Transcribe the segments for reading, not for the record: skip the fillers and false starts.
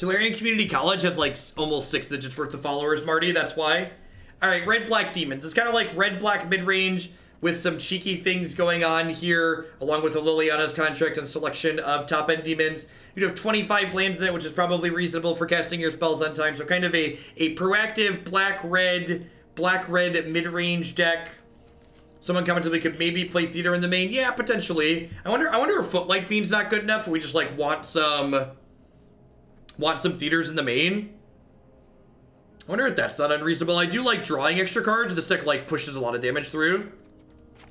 Tolarian Community College has like almost 6 digits worth of followers, Marty. That's why. All right, red-black demons. It's kind of like red-black mid-range with some cheeky things going on here, along with a Liliana's contract and selection of top-end demons. You have 25 lands in it, which is probably reasonable for casting your spells on time. So kind of a proactive black-red mid-range deck. Someone commented we could maybe play Theater in the main. Yeah, potentially. I wonder if Footlight Beam's not good enough. Or we just like want some Theaters in the main. I wonder if that's not unreasonable. I do like drawing extra cards. This deck like pushes a lot of damage through.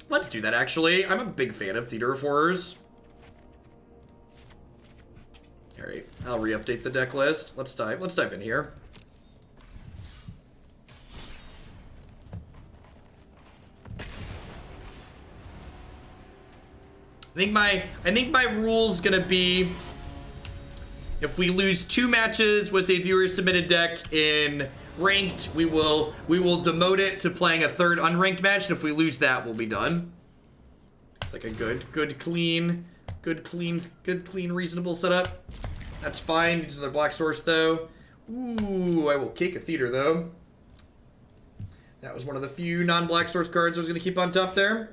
Let's do that actually. I'm a big fan of Theater of Horrors. All right, I'll re-update the deck list. Let's dive in here. I think my rule's gonna be if we lose 2 matches with a viewer submitted deck in ranked, we will demote it to playing a 3rd unranked match, and if we lose that, we'll be done. It's like a good clean reasonable setup. That's fine. Needs another black source though. Ooh, I will cake a theater though. That was one of the few non-black source cards I was gonna keep on top there.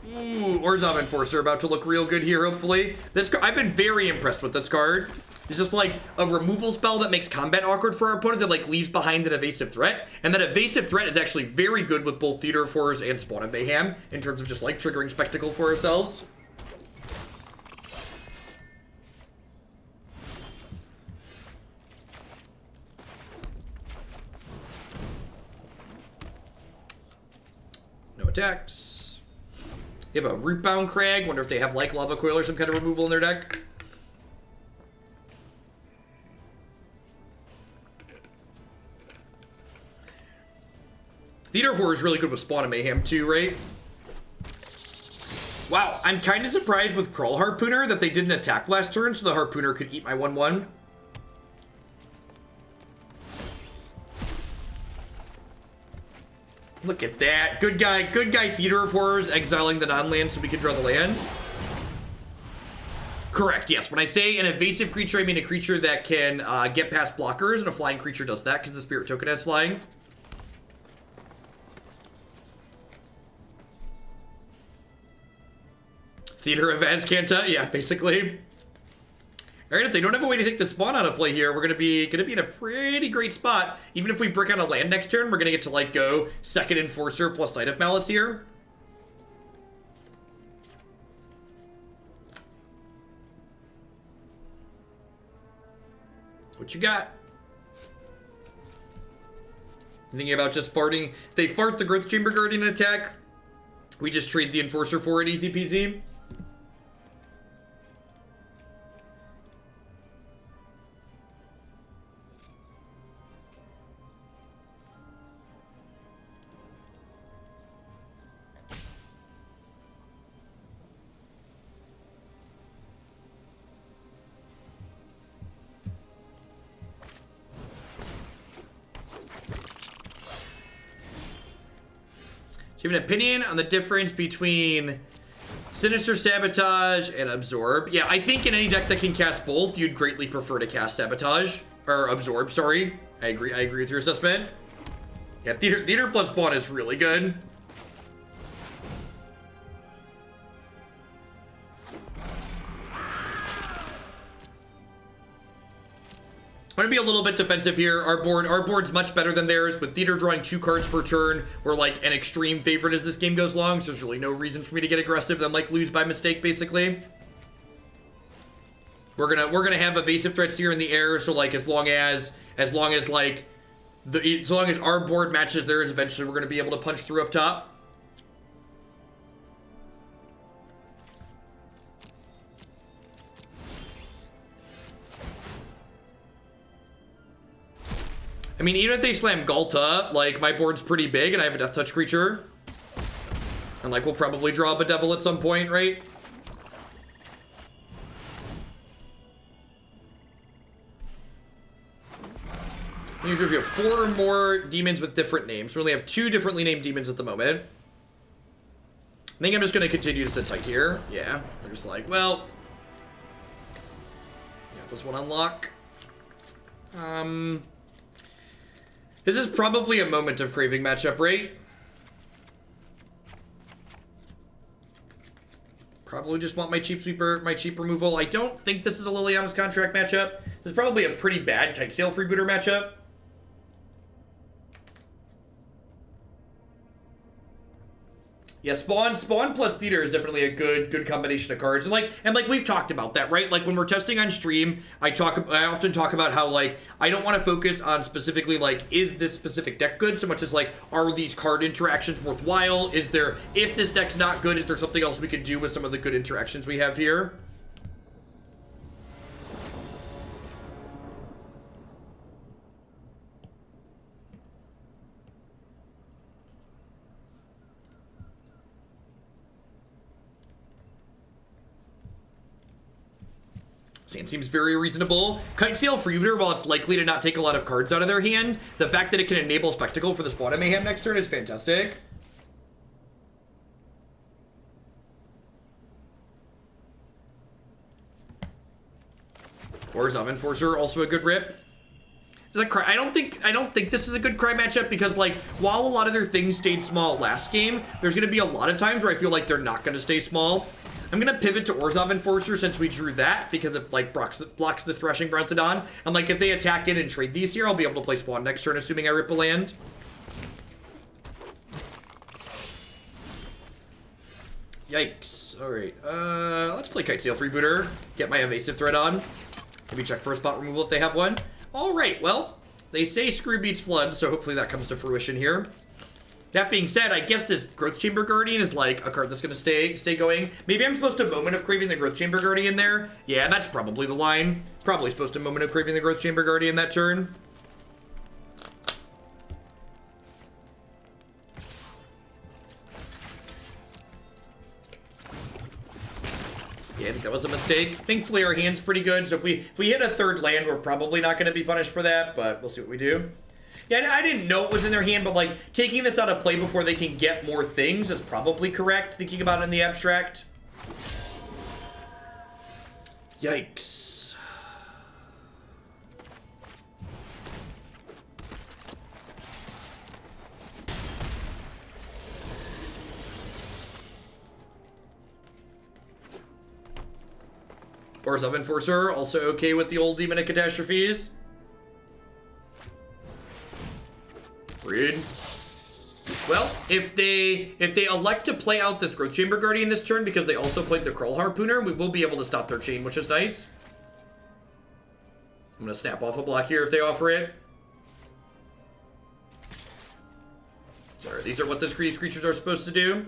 Ooh, Orzhov Enforcer about to look real good here, hopefully. I've been very impressed with this card. It's just like a removal spell that makes combat awkward for our opponent that like leaves behind an evasive threat. And that evasive threat is actually very good with both Theater of Horrors and Spawn of Mayhem in terms of just like triggering spectacle for ourselves. No attacks. They have a Rootbound Crag. Wonder if they have like Lava Coil or some kind of removal in their deck. Theater of Horror is really good with Spawn of Mayhem too, right? Wow, I'm kind of surprised with Krull Harpooner that they didn't attack last turn so the Harpooner could eat my 1/1. Look at that. Good guy Theater of Horrors exiling the non-land so we can draw the land. Correct, yes. When I say an evasive creature, I mean a creature that can get past blockers, and a flying creature does that because the Spirit Token has flying. Theater of Azcanta, yeah, basically. All right, if they don't have a way to take the spawn out of play here, we're gonna be in a pretty great spot. Even if we brick on a land next turn, we're gonna get to like go 2nd Enforcer plus Knight of Malice here. What you got? Thinking about just farting. If they fart the Growth Chamber Guardian attack, we just trade the Enforcer for it, easy peasy. Do you have an opinion on the difference between Sinister Sabotage and Absorb? Yeah, I think in any deck that can cast both, you'd greatly prefer to cast Sabotage. Or Absorb, sorry. I agree with your assessment. Yeah, Theater plus Spawn is really good. I'm gonna be a little bit defensive here. Our board's much better than theirs, with Theater drawing 2 cards per turn. We're like an extreme favorite as this game goes long, so there's really no reason for me to get aggressive and like lose by mistake, basically. We're gonna have evasive threats here in the air, so like as long as our board matches theirs, eventually we're gonna be able to punch through up top. I mean, even if they slam Galta, like, my board's pretty big, and I have a Death Touch creature. And, like, we'll probably draw a Bedevil at some point, right? Usually we have 4 more demons with different names. We only have 2 differently named demons at the moment. I think I'm just going to continue to sit tight here. Yeah, I'm just like, well, got this one unlock. This is probably a Moment of Craving matchup, right? Probably just want my cheap sweeper, my cheap removal. I don't think this is a Liliana's Contract matchup. This is probably a pretty bad Kitesail Freebooter matchup. Yeah, Spawn plus Theater is definitely a good combination of cards. And like we've talked about that, right? Like when we're testing on stream, I often talk about how like I don't want to focus on specifically like is this specific deck good so much as like are these card interactions worthwhile? Is there, if this deck's not good, is there something else we can do with some of the good interactions we have here? Sand seems very reasonable. Kitesail Freebooter, while it's likely to not take a lot of cards out of their hand, the fact that it can enable Spectacle for the Spawn of Mayhem next turn is fantastic. Orzhov Enforcer, also a good rip. I don't think this is a good cry matchup because like while a lot of their things stayed small last game, there's gonna be a lot of times where I feel like they're not gonna stay small. I'm gonna pivot to Orzhov Enforcer since we drew that because it like blocks the Threshing Brontodon. And like if they attack in and trade these here, I'll be able to play Spawn next turn, assuming I rip a land. Yikes. Alright, let's play Kitesail Freebooter. Get my evasive threat on. Maybe check for a spot removal if they have one. Alright, well, they say screw beats flood, so hopefully that comes to fruition here. That being said, I guess this Growth Chamber Guardian is like a card that's going to stay going. Maybe I'm supposed to Moment of Craving the Growth Chamber Guardian there. Yeah, that's probably the line. Probably supposed to Moment of Craving the Growth Chamber Guardian that turn. Yeah, I think that was a mistake. Thankfully, our hand's pretty good, so if we hit a third land, we're probably not going to be punished for that, but we'll see what we do. Yeah, I didn't know it was in their hand, but, like, taking this out of play before they can get more things is probably correct, thinking about it in the abstract. Yikes. Orzhov Enforcer, also okay with the old Demon of Catastrophes. Rude. Well, if they elect to play out this Growth Chamber Guardian this turn because they also played the Krull Harpooner, we will be able to stop their chain, which is nice. I'm going to snap off a block here if they offer it. Sorry, these are what these creatures are supposed to do.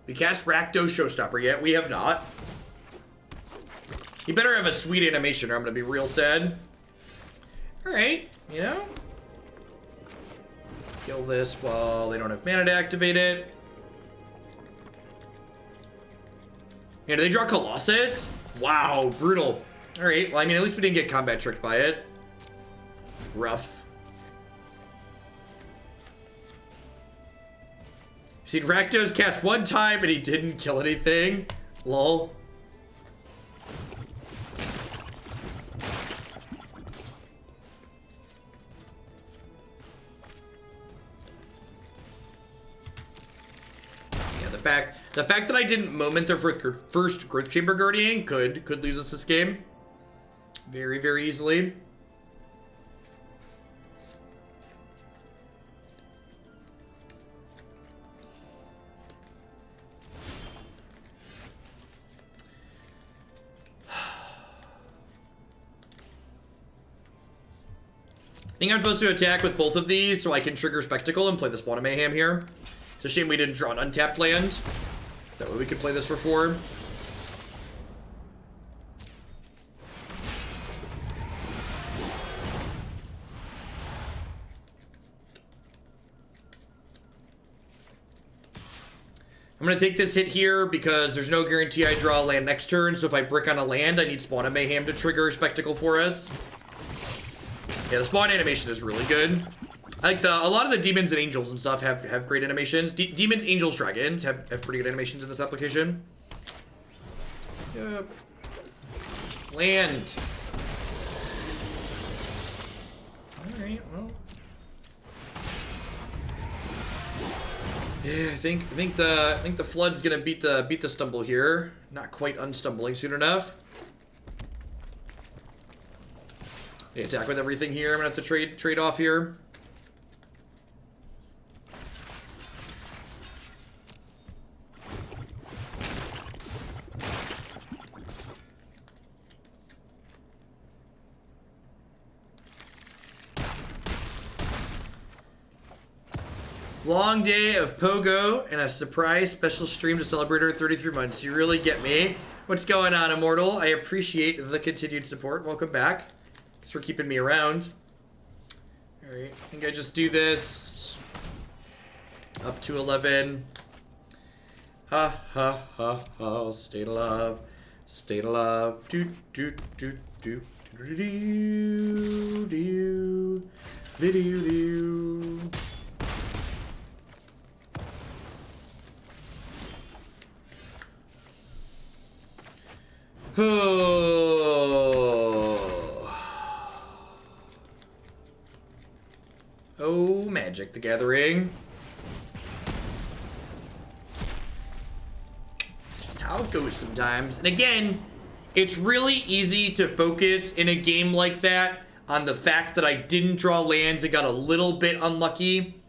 We cast Rakdos Showstopper yet? We have not. You better have a sweet animation or I'm going to be real sad. Alright, you know. Kill this while they don't have mana to activate it. And do they draw Colossus? Wow, brutal. Alright, well, I mean, at least we didn't get combat tricked by it. Rough. Seen Rakdos cast one time and he didn't kill anything. Lol. Yeah, the fact that I didn't moment their first Growth Chamber Guardian could lose us this game. Very, very easily. I think I'm supposed to attack with both of these so I can trigger Spectacle and play the Spawn of Mayhem here. It's a shame we didn't draw an untapped land. Is that what we could play this for 4? I'm going to take this hit here because there's no guarantee I draw a land next turn, so if I brick on a land, I need Spawn of Mayhem to trigger Spectacle for us. Yeah, the spawn animation is really good. I like a lot of the demons and angels and stuff have great animations. Demons, angels, dragons have pretty good animations in this application. Yep. Land. Alright, well. Yeah, I think the flood's gonna beat the stumble here. Not quite unstumbling soon enough. They attack with everything here. I'm gonna have to trade off here. Long day of Pogo and a surprise special stream to celebrate our 33 months. You really get me. What's going on, Immortal? I appreciate the continued support. Welcome back. Thanks for keeping me around. Alright, I think I just do this. Up to 11. Ha ha ha ha. State of love. State of love. Do do do do do do do do do do do. Oh, Magic the Gathering. Just how it goes sometimes. And again, it's really easy to focus in a game like that on the fact that I didn't draw lands and got a little bit unlucky.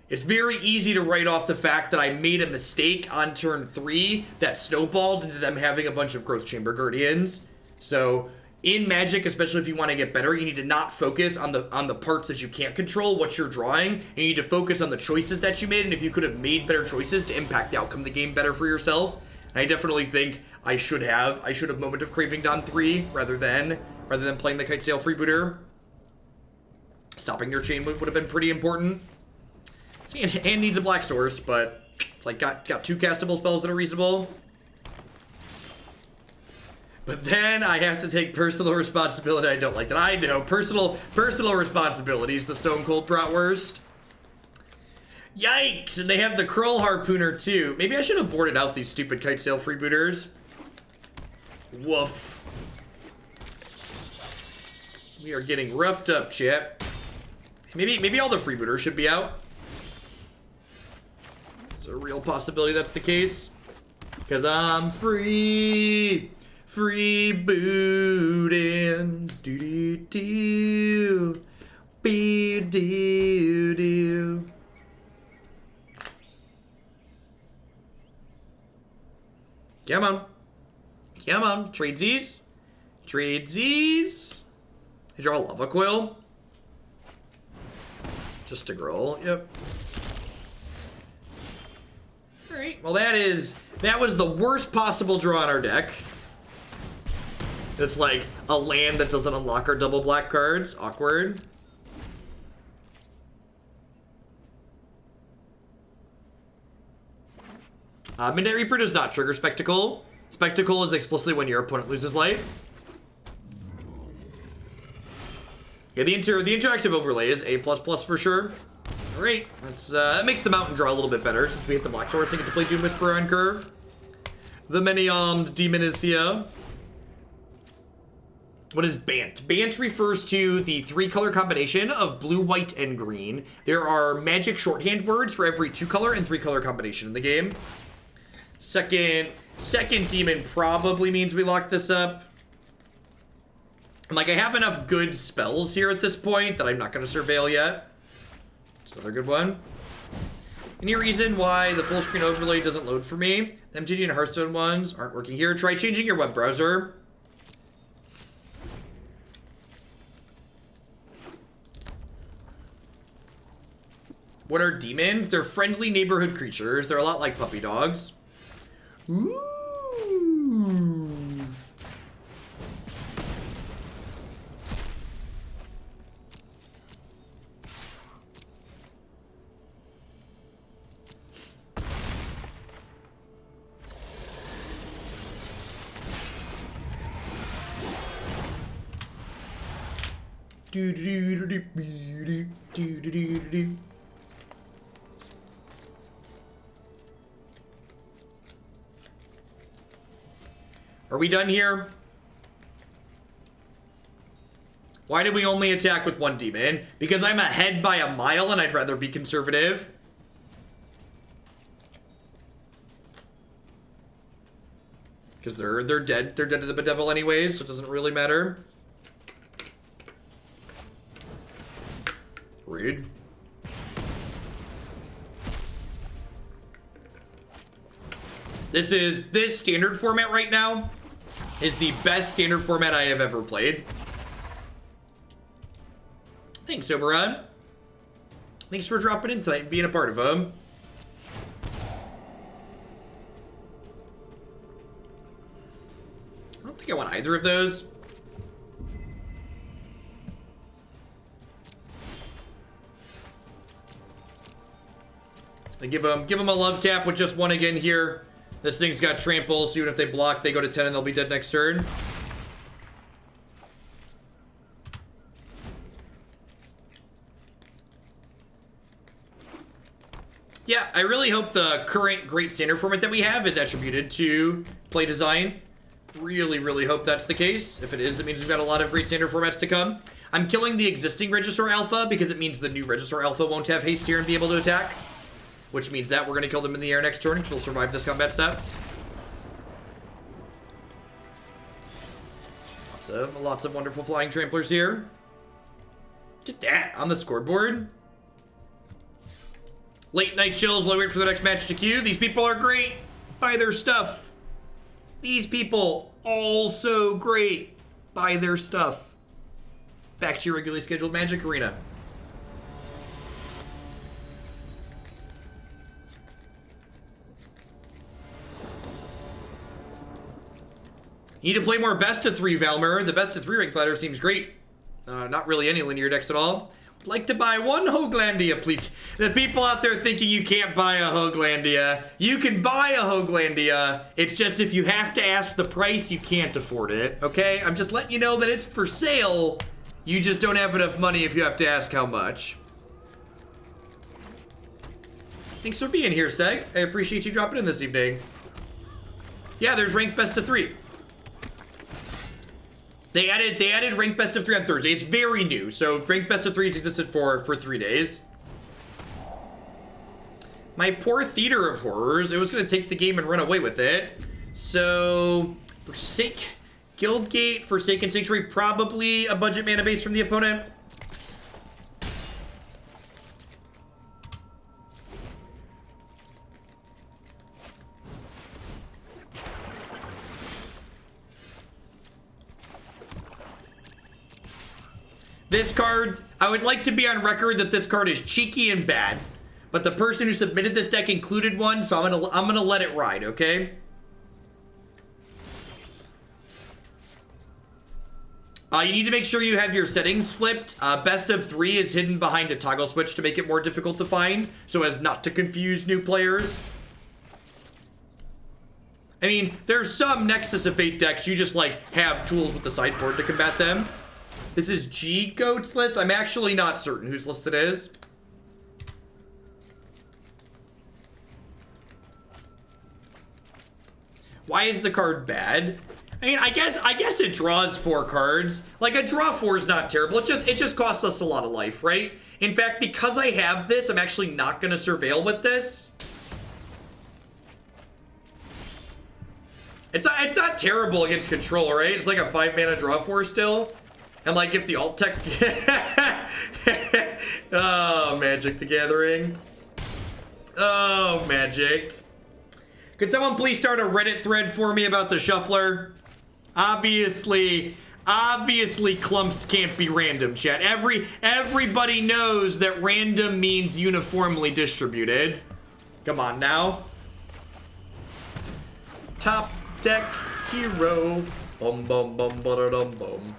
It's very easy to write off the fact that I made a mistake on turn 3 that snowballed into them having a bunch of Growth Chamber Guardians. So in Magic, especially if you want to get better, you need to not focus on the parts that you can't control, what you're drawing. And you need to focus on the choices that you made, and if you could have made better choices to impact the outcome of the game better for yourself. And I definitely think I should have Moment of Craving on 3 rather than playing the Kitesail Freebooter. Stopping your chain would have been pretty important. And needs a black source, but it's like got 2 castable spells that are reasonable. But then I have to take personal responsibility. I don't like that. I know. Personal responsibility is the Stone Cold Bratwurst. Yikes! And they have the Krull Harpooner too. Maybe I should have boarded out these stupid Kitesail Freebooters. Woof. We are getting roughed up, chat. Maybe all the Freebooters should be out. Is there a real possibility that's the case? Because I'm free booting. Do do do. Be do do. Come on. Come on. Tradesies. Tradesies. I draw a Lava Coil. Just a Gruul. Yep. Alright, well that was the worst possible draw in our deck. It's like a land that doesn't unlock our double black cards. Awkward. Midnight Reaper does not trigger Spectacle. Spectacle is explicitly when your opponent loses life. Yeah, the interactive overlay is A++ for sure. Alright, that makes the mountain draw a little bit better since we hit the black source and get to play Doom Whisperer on curve. The many-armed demon is here. What is Bant? Bant refers to the 3-color combination of blue, white, and green. There are magic shorthand words for every 2-color and 3-color combination in the game. Second demon probably means we lock this up. Like, I have enough good spells here at this point that I'm not going to surveil yet. That's another good one. Any reason why the full screen overlay doesn't load for me? The MTG and Hearthstone ones aren't working here. Try changing your web browser. What are demons? They're friendly neighborhood creatures. They're a lot like puppy dogs. Ooh. Are we done here? Why did we only attack with one demon? Because I'm ahead by a mile and I'd rather be conservative. Because they're dead. They're dead to the Bedevil anyways, so it doesn't really matter. Rude. This standard format right now is the best standard format I have ever played. Thanks, Oberon. Thanks for dropping in tonight and being a part of them. I don't think I want either of those. I give them a love tap with just one again here. This thing's got trample, so even if they block, they go to 10 and they'll be dead next turn. Yeah, I really hope the current great standard format that we have is attributed to play design. Really, really hope that's the case. If it is, it means we've got a lot of great standard formats to come. I'm killing the existing Regisaur Alpha because it means the new Regisaur Alpha won't have haste here and be able to attack. Which means that we're going to kill them in the air next turn because we'll survive this combat step. Lots of wonderful flying tramplers here. Look at that on the scoreboard. Late night chills while we wait for the next match to queue. These people are great. Buy their stuff. These people also great. Buy their stuff. Back to your regularly scheduled Magic Arena. You need to play more best of 3, Valmer. The best of 3 ranked ladder seems great. Not really any linear decks at all. Would like to buy one Hoaglandia, please. The people out there thinking you can't buy a Hoaglandia. You can buy a Hoaglandia. It's just if you have to ask the price, you can't afford it. Okay? I'm just letting you know that it's for sale. You just don't have enough money if you have to ask how much. Thanks for being here, Seg. I appreciate you dropping in this evening. Yeah, there's ranked best of 3. They added ranked best of 3 on Thursday. It's very new, so ranked best of 3 has existed for 3 days. My poor Theater of Horrors. It was going to take the game and run away with it. So, Guildgate, Forsaken Sanctuary, probably a budget mana base from the opponent. This card, I would like to be on record that this card is cheeky and bad, but the person who submitted this deck included one, so I'm gonna let it ride, okay? You need to make sure you have your settings flipped. Best of 3 is hidden behind a toggle switch to make it more difficult to find, so as not to confuse new players. I mean, there's some Nexus of Fate decks you just like have tools with the sideboard to combat them. This is G Goat's list. I'm actually not certain whose list it is. Why is the card bad? I mean, I guess it draws 4 cards. Like, a draw 4 is not terrible. It just costs us a lot of life, right? In fact, because I have this, I'm actually not going to surveil with this. It's not terrible against control, right? It's like a 5 mana draw 4 still. And like if the alt text... Oh, Magic the Gathering. Oh, Magic. Could someone please start a Reddit thread for me about the Shuffler? Obviously clumps can't be random, chat. Everybody knows that random means uniformly distributed. Come on now. Top deck hero. Bum bum bum ba-da-dum bum.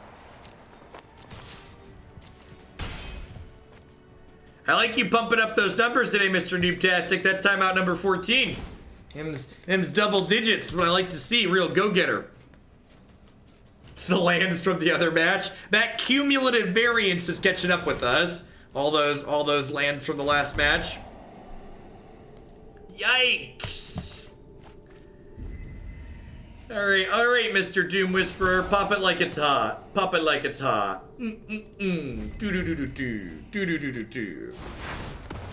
I like you pumping up those numbers today, Mr. Noobtastic. That's timeout number 14. Him's double digits. What I like to see. Real go-getter. the lands from the other match. That cumulative variance is catching up with us. All those lands from the last match. Yikes. Alright, Mr. Doom Whisperer. Pop it like it's hot. Pop it like it's hot. Do-do-do-do-do.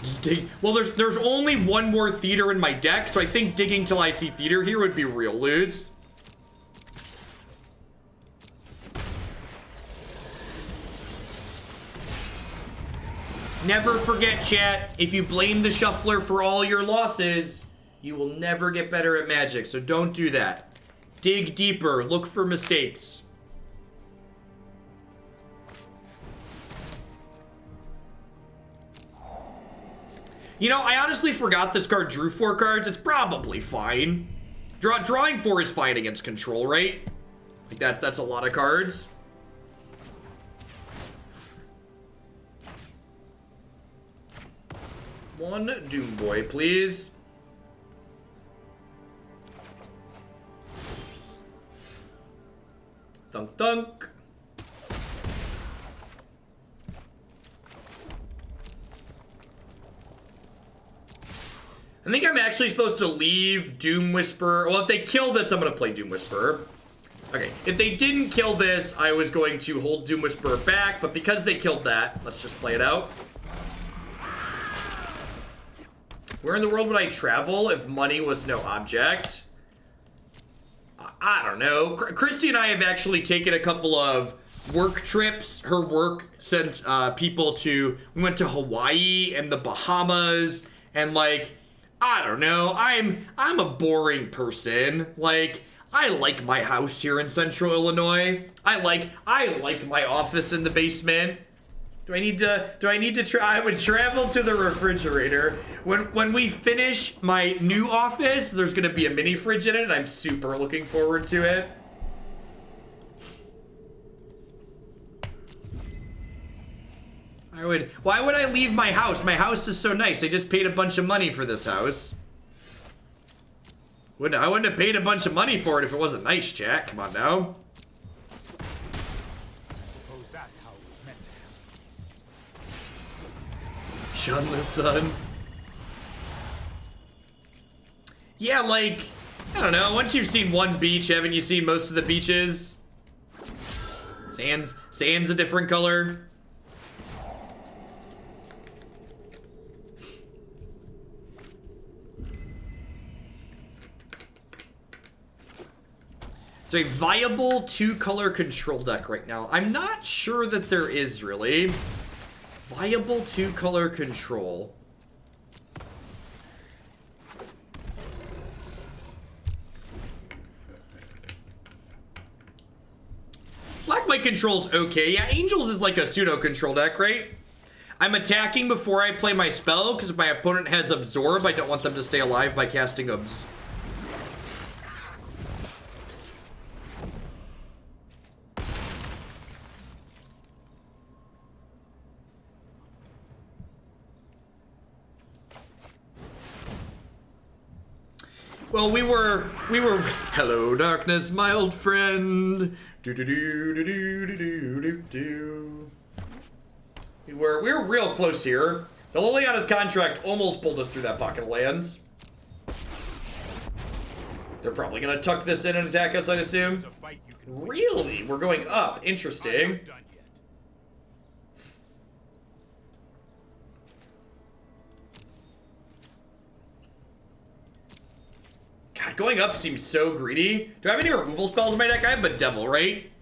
Just dig. Well, there's only one more theater in my deck, so I think digging till I see theater here would be real loose. Never forget, chat, if you blame the shuffler for all your losses, you will never get better at Magic, so don't do that. Dig deeper, look for mistakes. You know, I honestly forgot this card drew 4 cards. It's probably fine. Drawing 4 is fine against control, right? Like that's a lot of cards. One Doom Boy, please. Thunk thunk. I think I'm actually supposed to leave Doom Whisperer. Well, if they kill this, I'm going to play Doom Whisperer. Okay, if they didn't kill this, I was going to hold Doom Whisperer back, but because they killed that, let's just play it out. Where in the world would I travel if money was no object? I don't know. Christy and I have actually taken a couple of work trips. Her work sent people to, we went to Hawaii and the Bahamas, and like, I don't know, I'm a boring person. Like, I like my house here in Central Illinois. I like my office in the basement. Do I need to try? I would travel to the refrigerator. When we finish my new office, there's gonna be a mini fridge in it, and I'm super looking forward to it. Why would I leave my house? My house is so nice. I just paid a bunch of money for this house. I wouldn't have paid a bunch of money for it if it wasn't nice, Jack. Come on now. Shun the sun. Yeah, like, I don't know. Once you've seen one beach, haven't you seen most of the beaches? Sand's a different color. So a viable 2-color control deck right now. I'm not sure that there is really. Viable 2-color control. Black-white control's okay. Yeah, Angels is like a pseudo-control deck, right? I'm attacking before I play my spell, because if my opponent has Absorb, I don't want them to stay alive by casting Absorb. Well, we were, hello darkness, my old friend. We were real close here. The Liliana's contract almost pulled us through that pocket of lands. They're probably gonna tuck this in and attack us, I'd assume. Really? We're going up. Interesting. God, going up seems so greedy. Do I have any removal spells in my deck? I have Bedevil, right?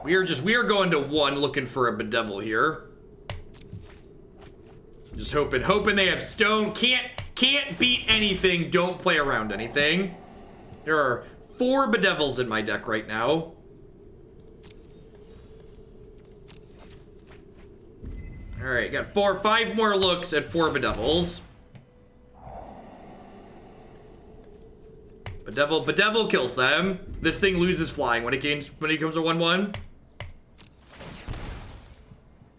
We are going to 1 looking for a Bedevil here. Just hoping they have stone. Can't beat anything. Don't play around anything. There are 4 Bedevils in my deck right now. All right, got 5 more looks at 4 Bedevils. Bedevil kills them. This thing loses flying when it comes to 1/1.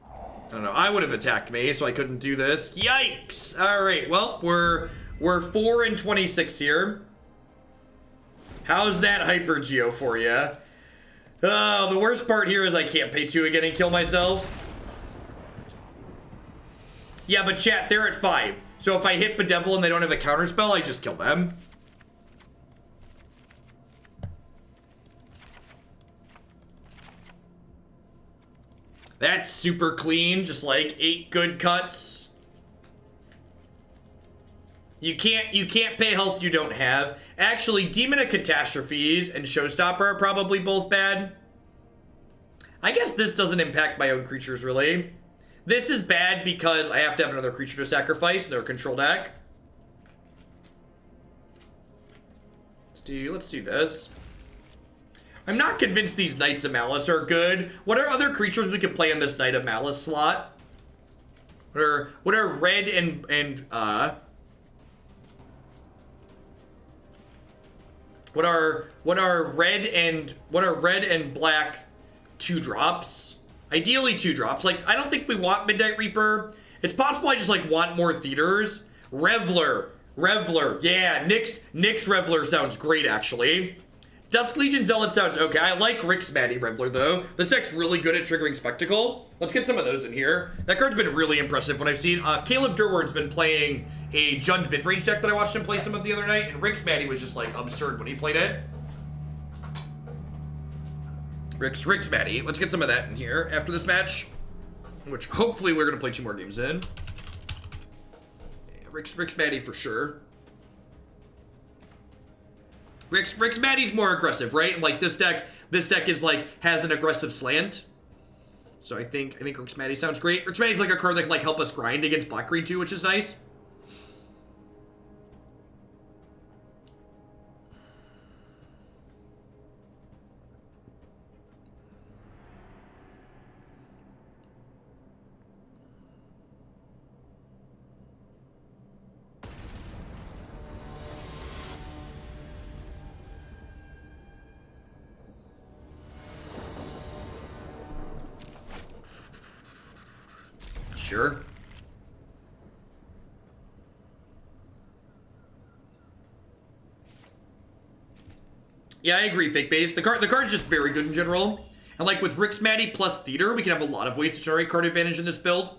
I don't know. I would have attacked me, so I couldn't do this. Yikes! All right. Well, we're 4 and 26 here. How's that Hyper Geo for you? Oh, the worst part here is I can't pay 2 again and kill myself. Yeah, but chat, they're at 5. So if I hit Bedevil and they don't have a counterspell, I just kill them. That's super clean, just like 8 good cuts. You can't pay health you don't have. Actually, Demon of Catastrophes and Showstopper are probably both bad. I guess this doesn't impact my own creatures, really. This is bad because I have to have another creature to sacrifice in their control deck. Let's do this. I'm not convinced these Knights of Malice are good. What are other creatures we could play in this Knight of Malice slot? What are red and what are red and black 2-drops? Ideally 2-drops. Like, I don't think we want Midnight Reaper. It's possible I just like want more theaters. Reveler. Yeah, Nyx Reveler sounds great actually. Dusk Legion Zealot sounds okay. I like Rix Maadi Reveler though. This deck's really good at triggering Spectacle. Let's get some of those in here. That card's been really impressive when I've seen Caleb Durward's been playing a Jund Midrange deck that I watched him play some of the other night, and Rix Maadi was just like absurd when he played it. Rix Maadi. Let's get some of that in here after this match, which hopefully we're gonna play 2 more games in. Yeah, Rix Maadi for sure. Rix Maadi's more aggressive, right? Like this deck is like has an aggressive slant. So I think Rix Maadi sounds great. Rix Maadi's like a card that can like help us grind against black green too, which is nice. Sure. Yeah, I agree, Fake Base. The card's just very good in general. And like with Rix Maadi plus Theater, we can have a lot of ways to generate card advantage in this build.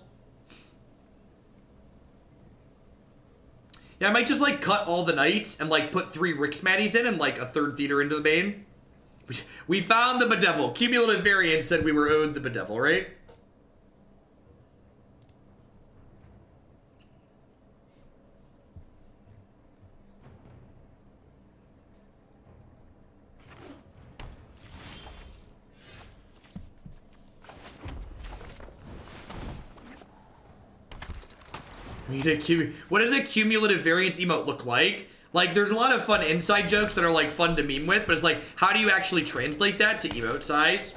Yeah, I might just like cut all the Knights and like put 3 Rix Maadis in and like a 3rd Theater into the main. We found the Bedevil. Cumulative variance said we were owed the Bedevil, right? What does a cumulative variance emote look like? Like, there's a lot of fun inside jokes that are, like, fun to meme with, but it's like, how do you actually translate that to emote size?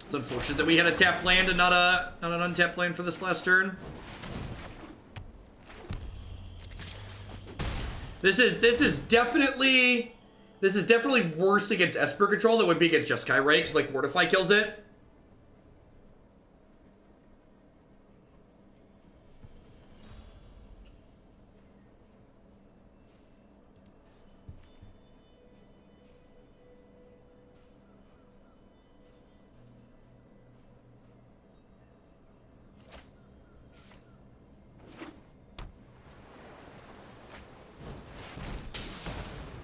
It's unfortunate that we had a tapped land and not an untapped land for this last turn. This is definitely worse against Esper control than would be against Jeskai, right? Because, like, Mortify kills it.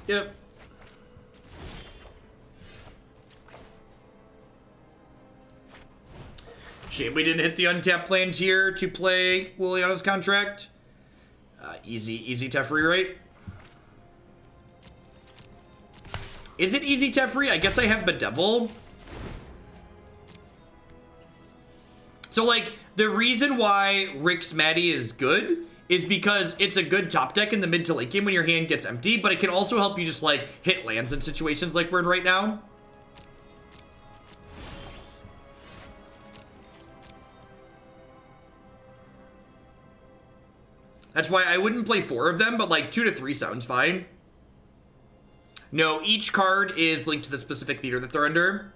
Yep. Shame we didn't hit the untapped land here to play Liliana's Contract. Easy Teferi, right? Is it easy Teferi? I guess I have Bedevil. So, like, the reason why Rix Maadi is good is because it's a good top deck in the mid to late game when your hand gets empty, but it can also help you just, like, hit lands in situations like we're in right now. That's why I wouldn't play 4 of them, but, like, 2 to 3 sounds fine. No, each card is linked to the specific theater that they're under.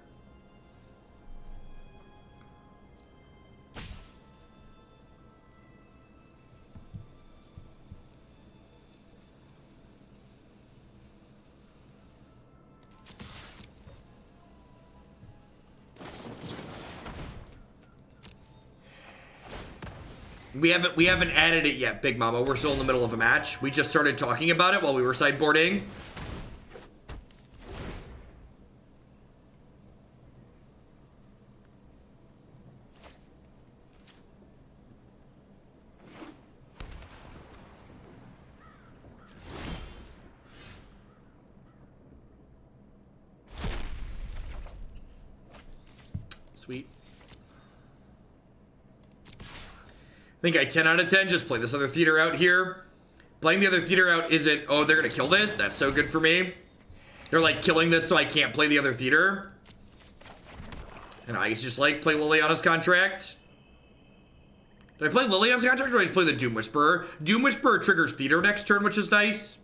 We haven't added it yet, Big Mama. We're still in the middle of a match. We just started talking about it while we were sideboarding. Sweet. I think I 10 out of 10 just play this other theater out here. Playing the other theater out isn't, oh, they're gonna kill this? That's so good for me. They're like killing this so I can't play the other theater. And I just like play Liliana's Contract. Did I play Liliana's Contract or did I just play the Doom Whisperer? Doom Whisperer triggers theater next turn, which is nice.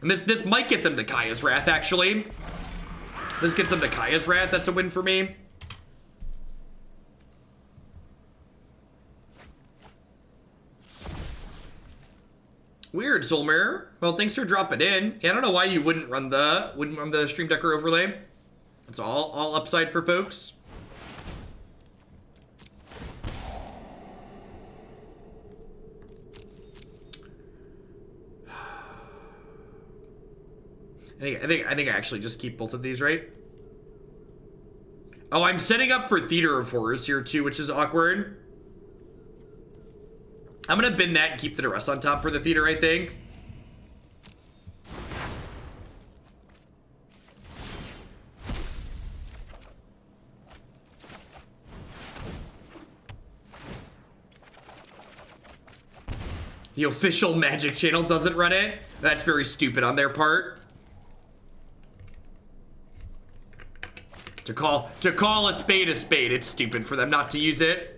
And this might get them to Kaya's Wrath, actually. This gets them to Kaya's Wrath, that's a win for me. Weird, Soul Mirror. Well, thanks for dropping in. Yeah, I don't know why you wouldn't run the Stream Decker overlay. It's all upside for folks. I think I actually just keep both of these, right? Oh, I'm setting up for Theater of Horrors here too, which is awkward. I'm gonna bin that and keep the Duress on top for the theater, I think. The official Magic channel doesn't run it? That's very stupid on their part. To call a spade, it's stupid for them not to use it.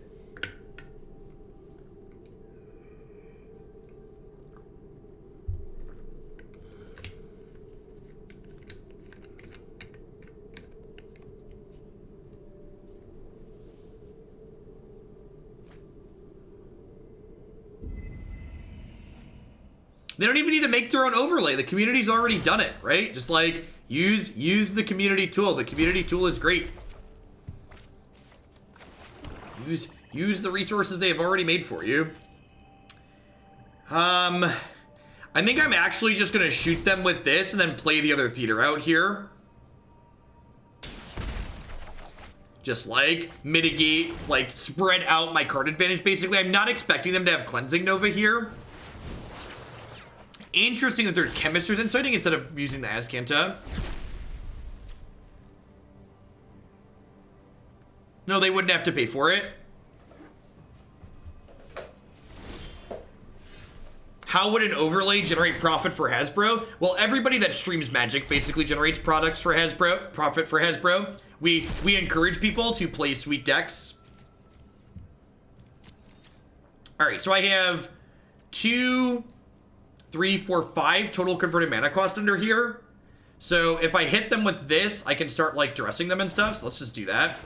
They don't even need to make their own overlay. The community's already done it, right? Just like use the community tool. The community tool is great. Use the resources they have already made for you. I think I'm actually just gonna shoot them with this and then play the other theater out here. Just like mitigate, like spread out my card advantage basically. I'm not expecting them to have Cleansing Nova here. Interesting that they're Chemist's Inciting instead of using the Azcanta. No, they wouldn't have to pay for it. How would an overlay generate profit for Hasbro? Well, everybody that streams Magic basically generates products for Hasbro, profit for Hasbro. We encourage people to play sweet decks. All right, so I have 2, 3, 4, 5 total converted mana cost under here. So if I hit them with this, I can start like dressing them and stuff. So let's just do that.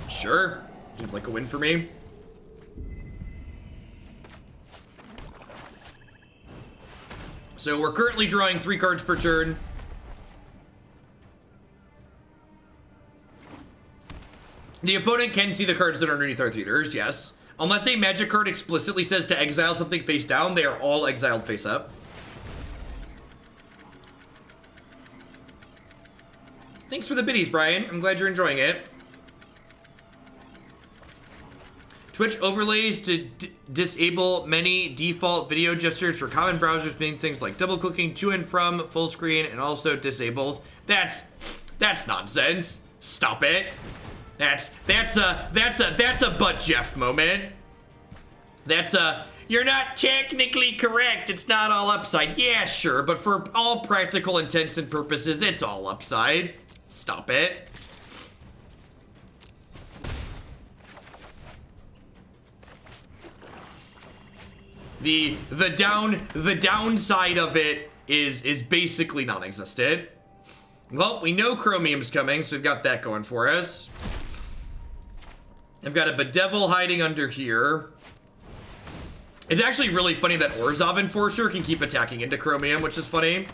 Sure. Seems like a win for me. So we're currently drawing 3 cards per turn. The opponent can see the cards that are underneath our theaters, yes. Unless a Magic card explicitly says to exile something face down, they are all exiled face up. Thanks for the biddies, Brian. I'm glad you're enjoying it. Twitch overlays to disable many default video gestures for common browsers, meaning things like double clicking to and from, full screen, and also disables. That's nonsense. Stop it. That's a butt Jeff moment. That's a you're not technically correct. It's not all upside. Yeah, sure, but for all practical intents and purposes, it's all upside. Stop it. The downside of it is basically non-existent. Well, we know Chromium's coming, so we've got that going for us. I've got a Bedevil hiding under here. It's actually really funny that Orzhov Enforcer can keep attacking into Chromium, which is funny.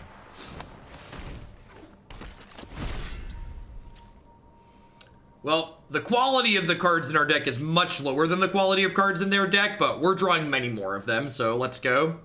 Well, the quality of the cards in our deck is much lower than the quality of cards in their deck, but we're drawing many more of them, so let's go.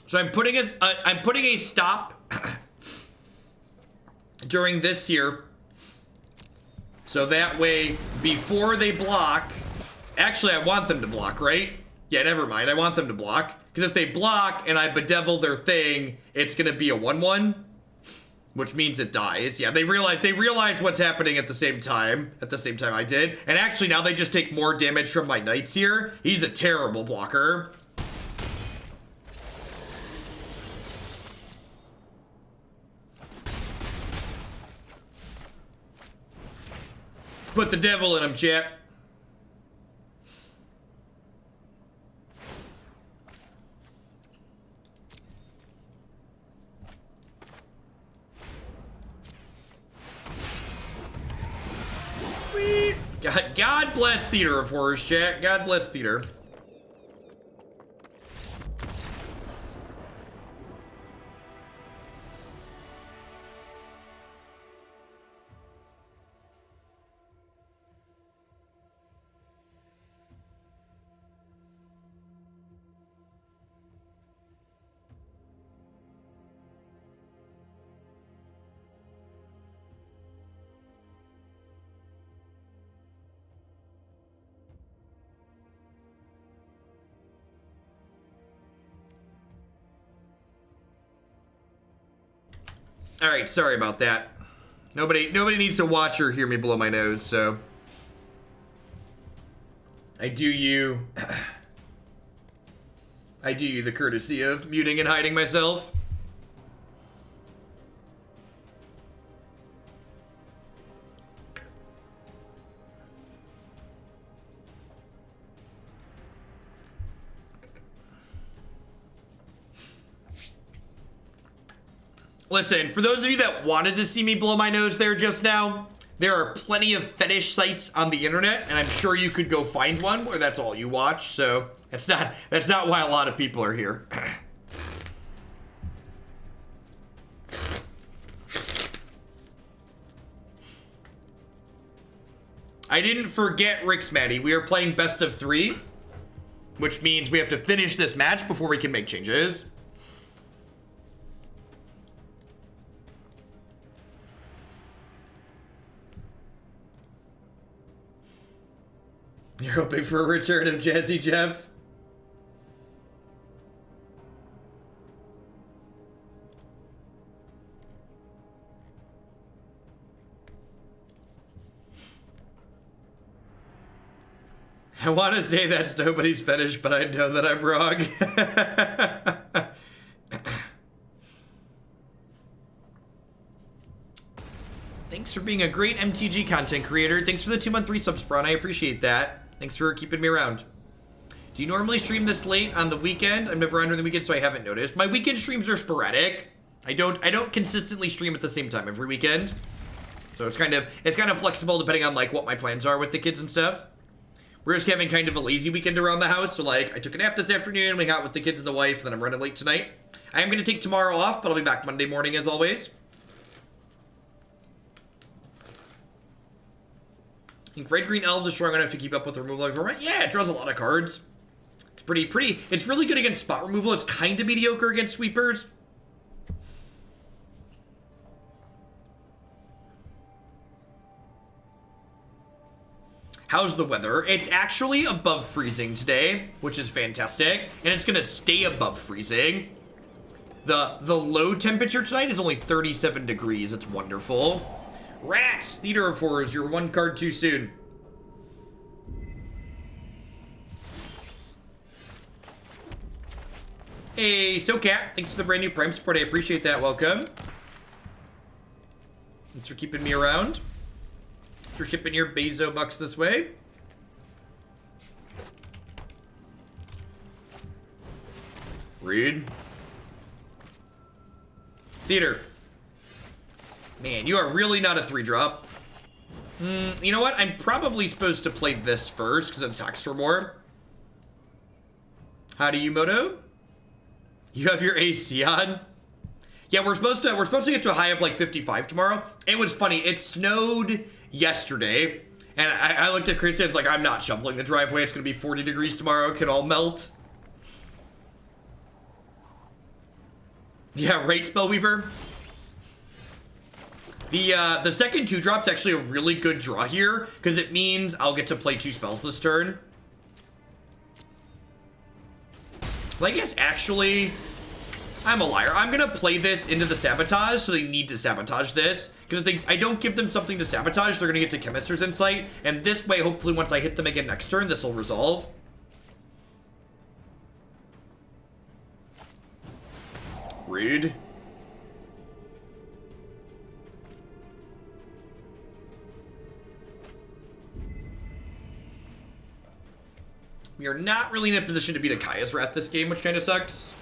So I'm putting a stop during this here. So that way, before they block, actually I want them to block, right? Yeah, never mind. I want them to block. Because if they block and I bedevil their thing, it's gonna be a 1/1. Which means it dies. Yeah, they realize what's happening at the same time. At the same time I did. And actually now they just take more damage from my knights here. He's a terrible blocker. Put the devil in him, chat. God bless Theater of Horrors, chat. God bless Theater. All right, sorry about that. Nobody needs to watch or hear me blow my nose, so I do you the courtesy of muting and hiding myself. Listen, for those of you that wanted to see me blow my nose there just now, there are plenty of fetish sites on the internet, and I'm sure you could go find one where that's all you watch, so that's not why a lot of people are here. I didn't forget Rix Maadi. We are playing best of 3, which means we have to finish this match before we can make changes. You're hoping for a return of Jazzy Jeff? I want to say that's nobody's fetish, but I know that I'm wrong. Thanks for being a great MTG content creator. Thanks for the 2-month resub, Sprawn. I appreciate that. Thanks for keeping me around. Do you normally stream this late on the weekend? I'm never on during the weekend, so I haven't noticed. My weekend streams are sporadic. I don't consistently stream at the same time every weekend. So it's kind of flexible depending on like what my plans are with the kids and stuff. We're just having kind of a lazy weekend around the house. So like I took a nap this afternoon, we got with the kids and the wife, and then I'm running late tonight. I am going to take tomorrow off, but I'll be back Monday morning as always. I think Red Green Elves is strong enough to keep up with removal of. Yeah, it draws a lot of cards. It's pretty. It's really good against spot removal. It's kind of mediocre against sweepers. How's the weather? It's actually above freezing today, which is fantastic. And it's gonna stay above freezing. The low temperature tonight is only 37 degrees. It's wonderful. Rats! Theater of Horrors, you're one card too soon. Hey, SoCat, thanks for the brand new Prime support. I appreciate that. Welcome. Thanks for keeping me around. Thanks for shipping your Bezo bucks this way. Read. Theater. Man, you are really not a 3-drop. You know what? I'm probably supposed to play this first because it attacks for more. How do you, Moto? You have your AC on? Yeah, we're supposed to get to a high of like 55 tomorrow. It was funny. It snowed yesterday, and I looked at Chris and it's like, I'm not shoveling the driveway. It's gonna be 40 degrees tomorrow. It can all melt. Yeah, right, Spellweaver. The second 2-drop's actually a really good draw here because it means I'll get to play 2 spells this turn. Well, I guess actually, I'm a liar. I'm gonna play this into the sabotage, so they need to sabotage this. Because if I don't give them something to sabotage, they're gonna get to Chemister's Insight. And this way, hopefully, once I hit them again next turn, this will resolve. Rude. We are not really in a position to beat a Kaya's Wrath this game, which kind of sucks.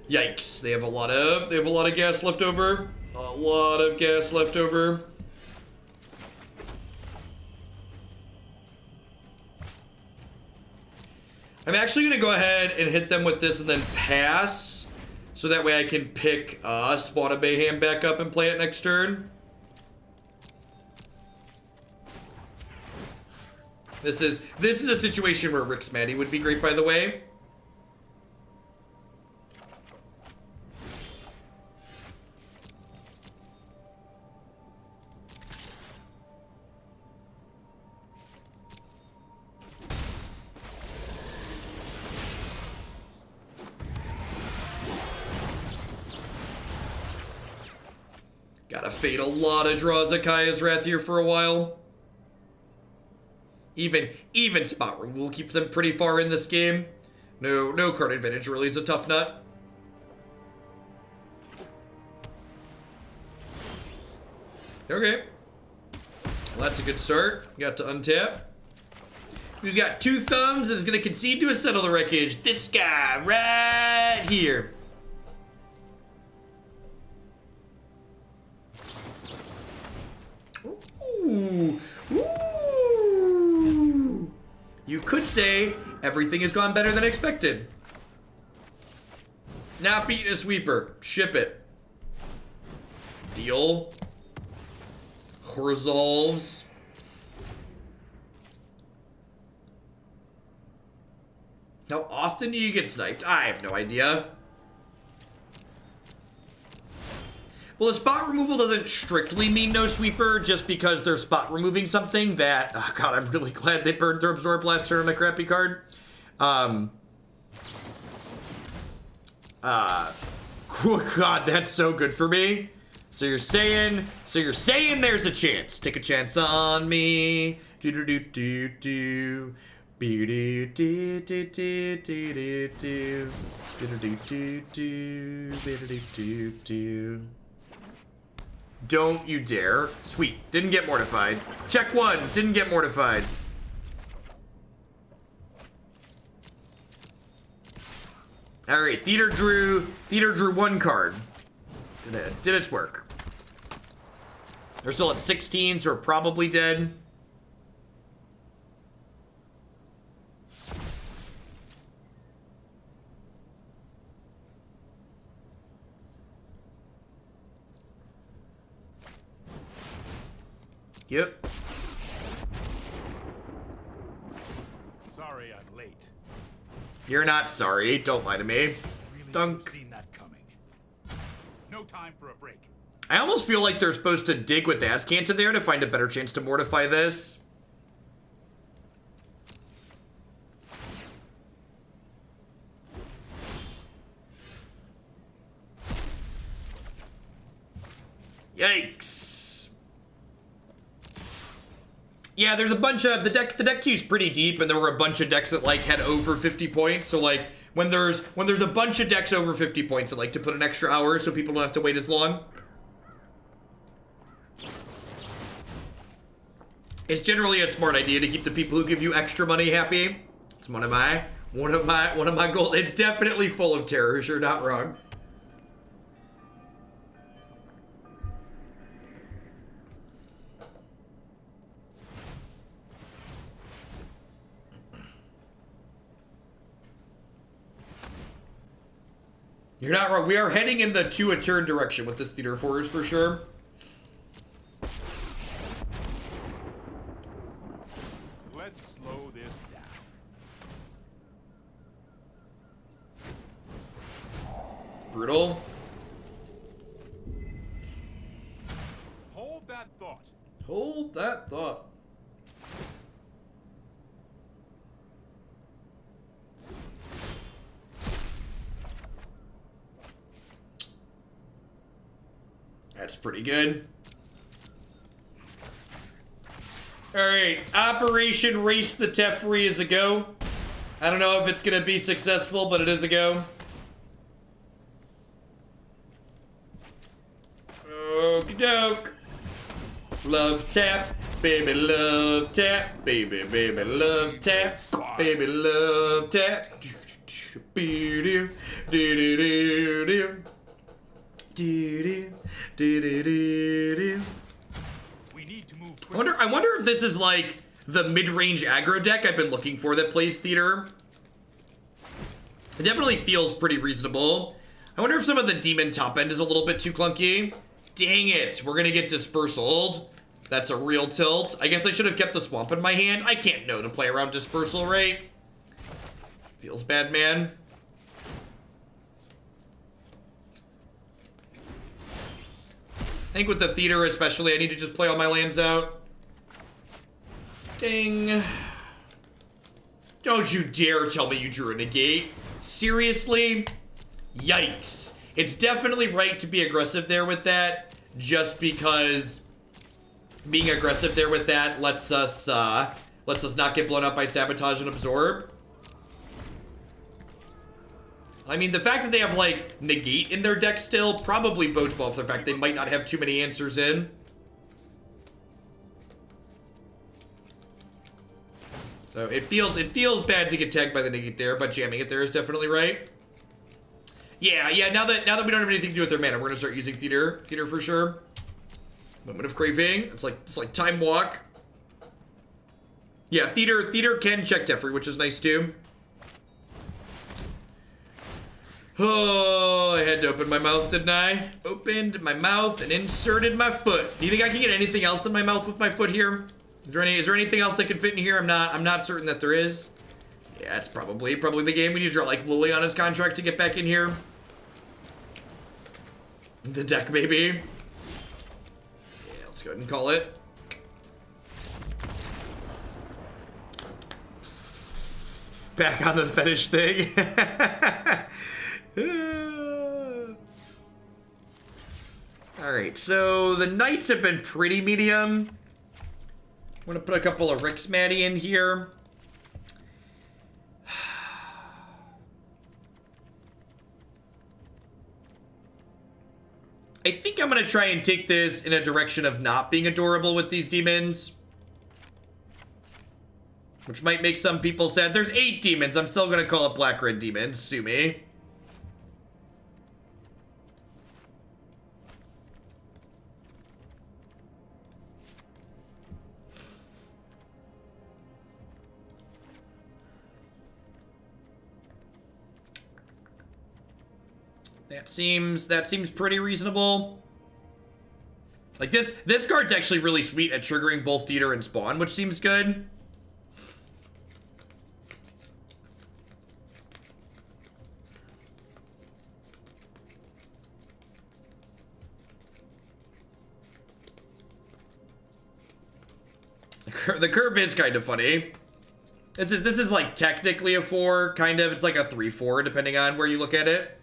Yikes! They have a lot of gas left over. A lot of gas left over. I'm actually gonna go ahead and hit them with this and then pass, so that way I can pick Spawn of Mayhem back up and play it next turn. This is a situation where Rix Maadi would be great, by the way. Gotta fade a lot of draws at Kaya's Wrath here for a while. Even spot removal keeps them pretty far in this game. No card advantage really is a tough nut. Okay. Well, that's a good start. Got to untap. Who's got 2 thumbs and is going to concede to a Settle the Wreckage? This guy right here. Ooh. Ooh. You could say everything has gone better than expected. Not beating a sweeper. Ship it. Deal. Resolves. How often do you get sniped? I have no idea. Well, the spot removal doesn't strictly mean no sweeper, just because they're spot removing something that... Oh god, I'm really glad they burned their Absorb last turn on a crappy card. Oh god, that's so good for me. So you're saying there's a chance. Take a chance on me. Do-do-do-do-do. Be-do-do-do-do-do-do. Do-do-do-do-do. Don't you dare. Sweet. Didn't get mortified. Check 1. Didn't get mortified. Alright, Theater drew 1 card. Did its work. They're still at 16, so we're probably dead. Yep. Sorry I'm late. You're not sorry. Don't lie to me. Really Dunk. seen that coming. No time for a break. I almost feel like they're supposed to dig with Azcant in there to find a better chance to mortify this. Yikes. Yeah, there's a bunch of the deck queue's pretty deep, and there were a bunch of decks that like had over 50 points. So like when there's a bunch of decks over 50 points, I like to put an extra hour so people don't have to wait as long. It's generally a smart idea to keep the people who give you extra money happy. It's one of my goals. It's definitely full of terror, you're not wrong. You're not wrong. We are heading in the 2 a turn direction with this Theater of Horrors for sure. Let's slow this down. Brutal. Hold that thought. Hold that thought. That's pretty good. Alright, Operation Race the Teferi is a go. I don't know if it's gonna be successful, but it is a go. Okie doke. Love tap, baby love tap, baby love tap, baby love tap. Do do do do. We need to move I wonder if this is like the mid-range aggro deck I've been looking for that plays Theater. It definitely feels pretty reasonable. I wonder if some of the demon top end is a little bit too clunky. Dang it, we're gonna get dispersaled. That's a real tilt. I guess I should have kept the swamp in my hand. I can't know to play around dispersal, right? Feels bad, man. I think with the Theater especially, I need to just play all my lands out. Ding. Don't you dare tell me you drew a negate. Seriously? Yikes. It's definitely right to be aggressive there with that, just because being aggressive there with that lets us not get blown up by Sabotage and Absorb. I mean, the fact that they have, like, Negate in their deck still probably bodes well for the fact they might not have too many answers in. So it feels bad to get tagged by the Negate there, but jamming it there is definitely right. Yeah, now that we don't have anything to do with their mana, we're gonna start using Theater for sure. Moment of Craving. It's like Time Walk. Yeah, Theater can check Teferi, which is nice too. Oh, I had to open my mouth, didn't I? Opened my mouth and inserted my foot. Do you think I can get anything else in my mouth with my foot here? Is there anything else that can fit in here? I'm not certain that there is. Yeah, it's probably the game. We need to draw like Liliana's contract to get back in here. The deck, maybe. Yeah, let's go ahead and call it. Back on the fetish thing. Alright, so the Knights have been pretty medium. I'm gonna put a couple of Rix Maadi in here. I think I'm gonna try and take this in a direction of not being adorable with these demons. Which might make some people sad. There's 8 demons. I'm still gonna call it Black-Red Demons. Sue me. That seems pretty reasonable. Like this card's actually really sweet at triggering both Theater and Spawn, which seems good. The curve is kind of funny. This is like technically a 4, kind of. It's like a 3-4, depending on where you look at it.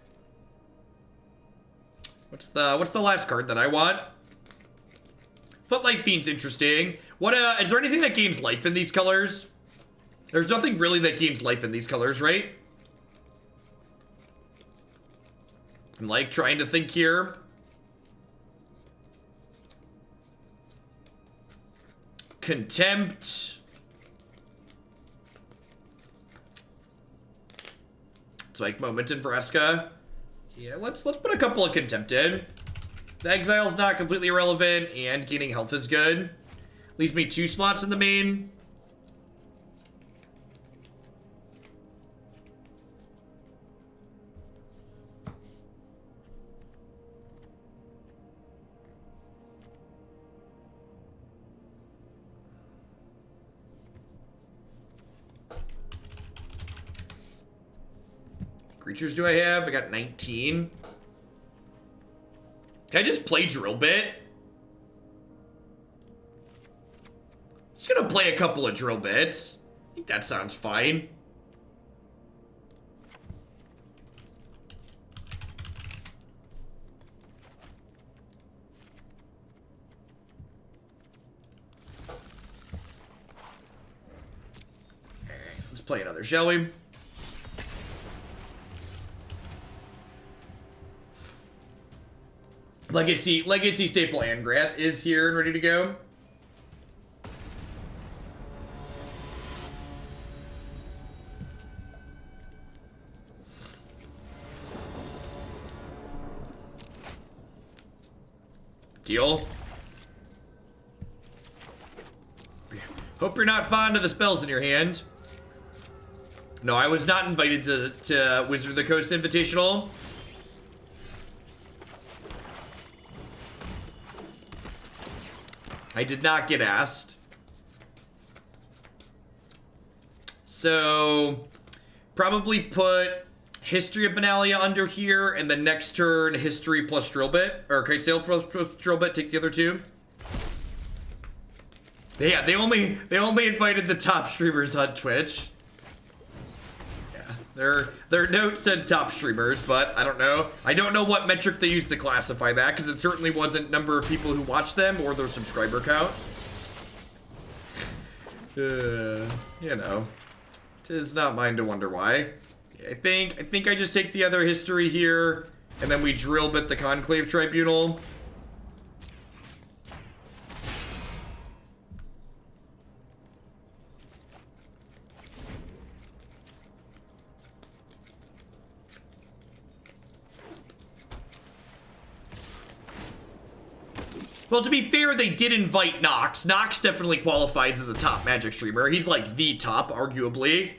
What's the last card that I want? Footlight Fiend's interesting. What is there anything that gains life in these colors? There's nothing really that gains life in these colors, right? I'm like trying to think here. Contempt. It's like Moment in Vraska. Yeah, let's put a couple of Contempt in. The Exile's not completely irrelevant, and gaining health is good. Leaves me 2 slots in the main. Creatures do I have? I got 19. Can I just play Drill Bit? Just gonna play a couple of Drill Bits. I think that sounds fine. Let's play another, shall we? Legacy staple Angrath is here and ready to go. Deal. Hope you're not fond of the spells in your hand. No, I was not invited to Wizard of the Coast Invitational. I did not get asked. So, probably put History of Benalia under here, and the next turn, History plus Drillbit, or Kitesail plus Drillbit, take the other 2. Yeah, they only invited the top streamers on Twitch. Yeah, their note said top streamers, but I don't know. I don't know what metric they used to classify that, because it certainly wasn't number of people who watched them or their subscriber count. You know, 'tis not mine to wonder why. I think I just take the other history here, and then we drill bit the Conclave Tribunal. Well, to be fair, they did invite Nox. Nox definitely qualifies as a top Magic streamer. He's like the top, arguably.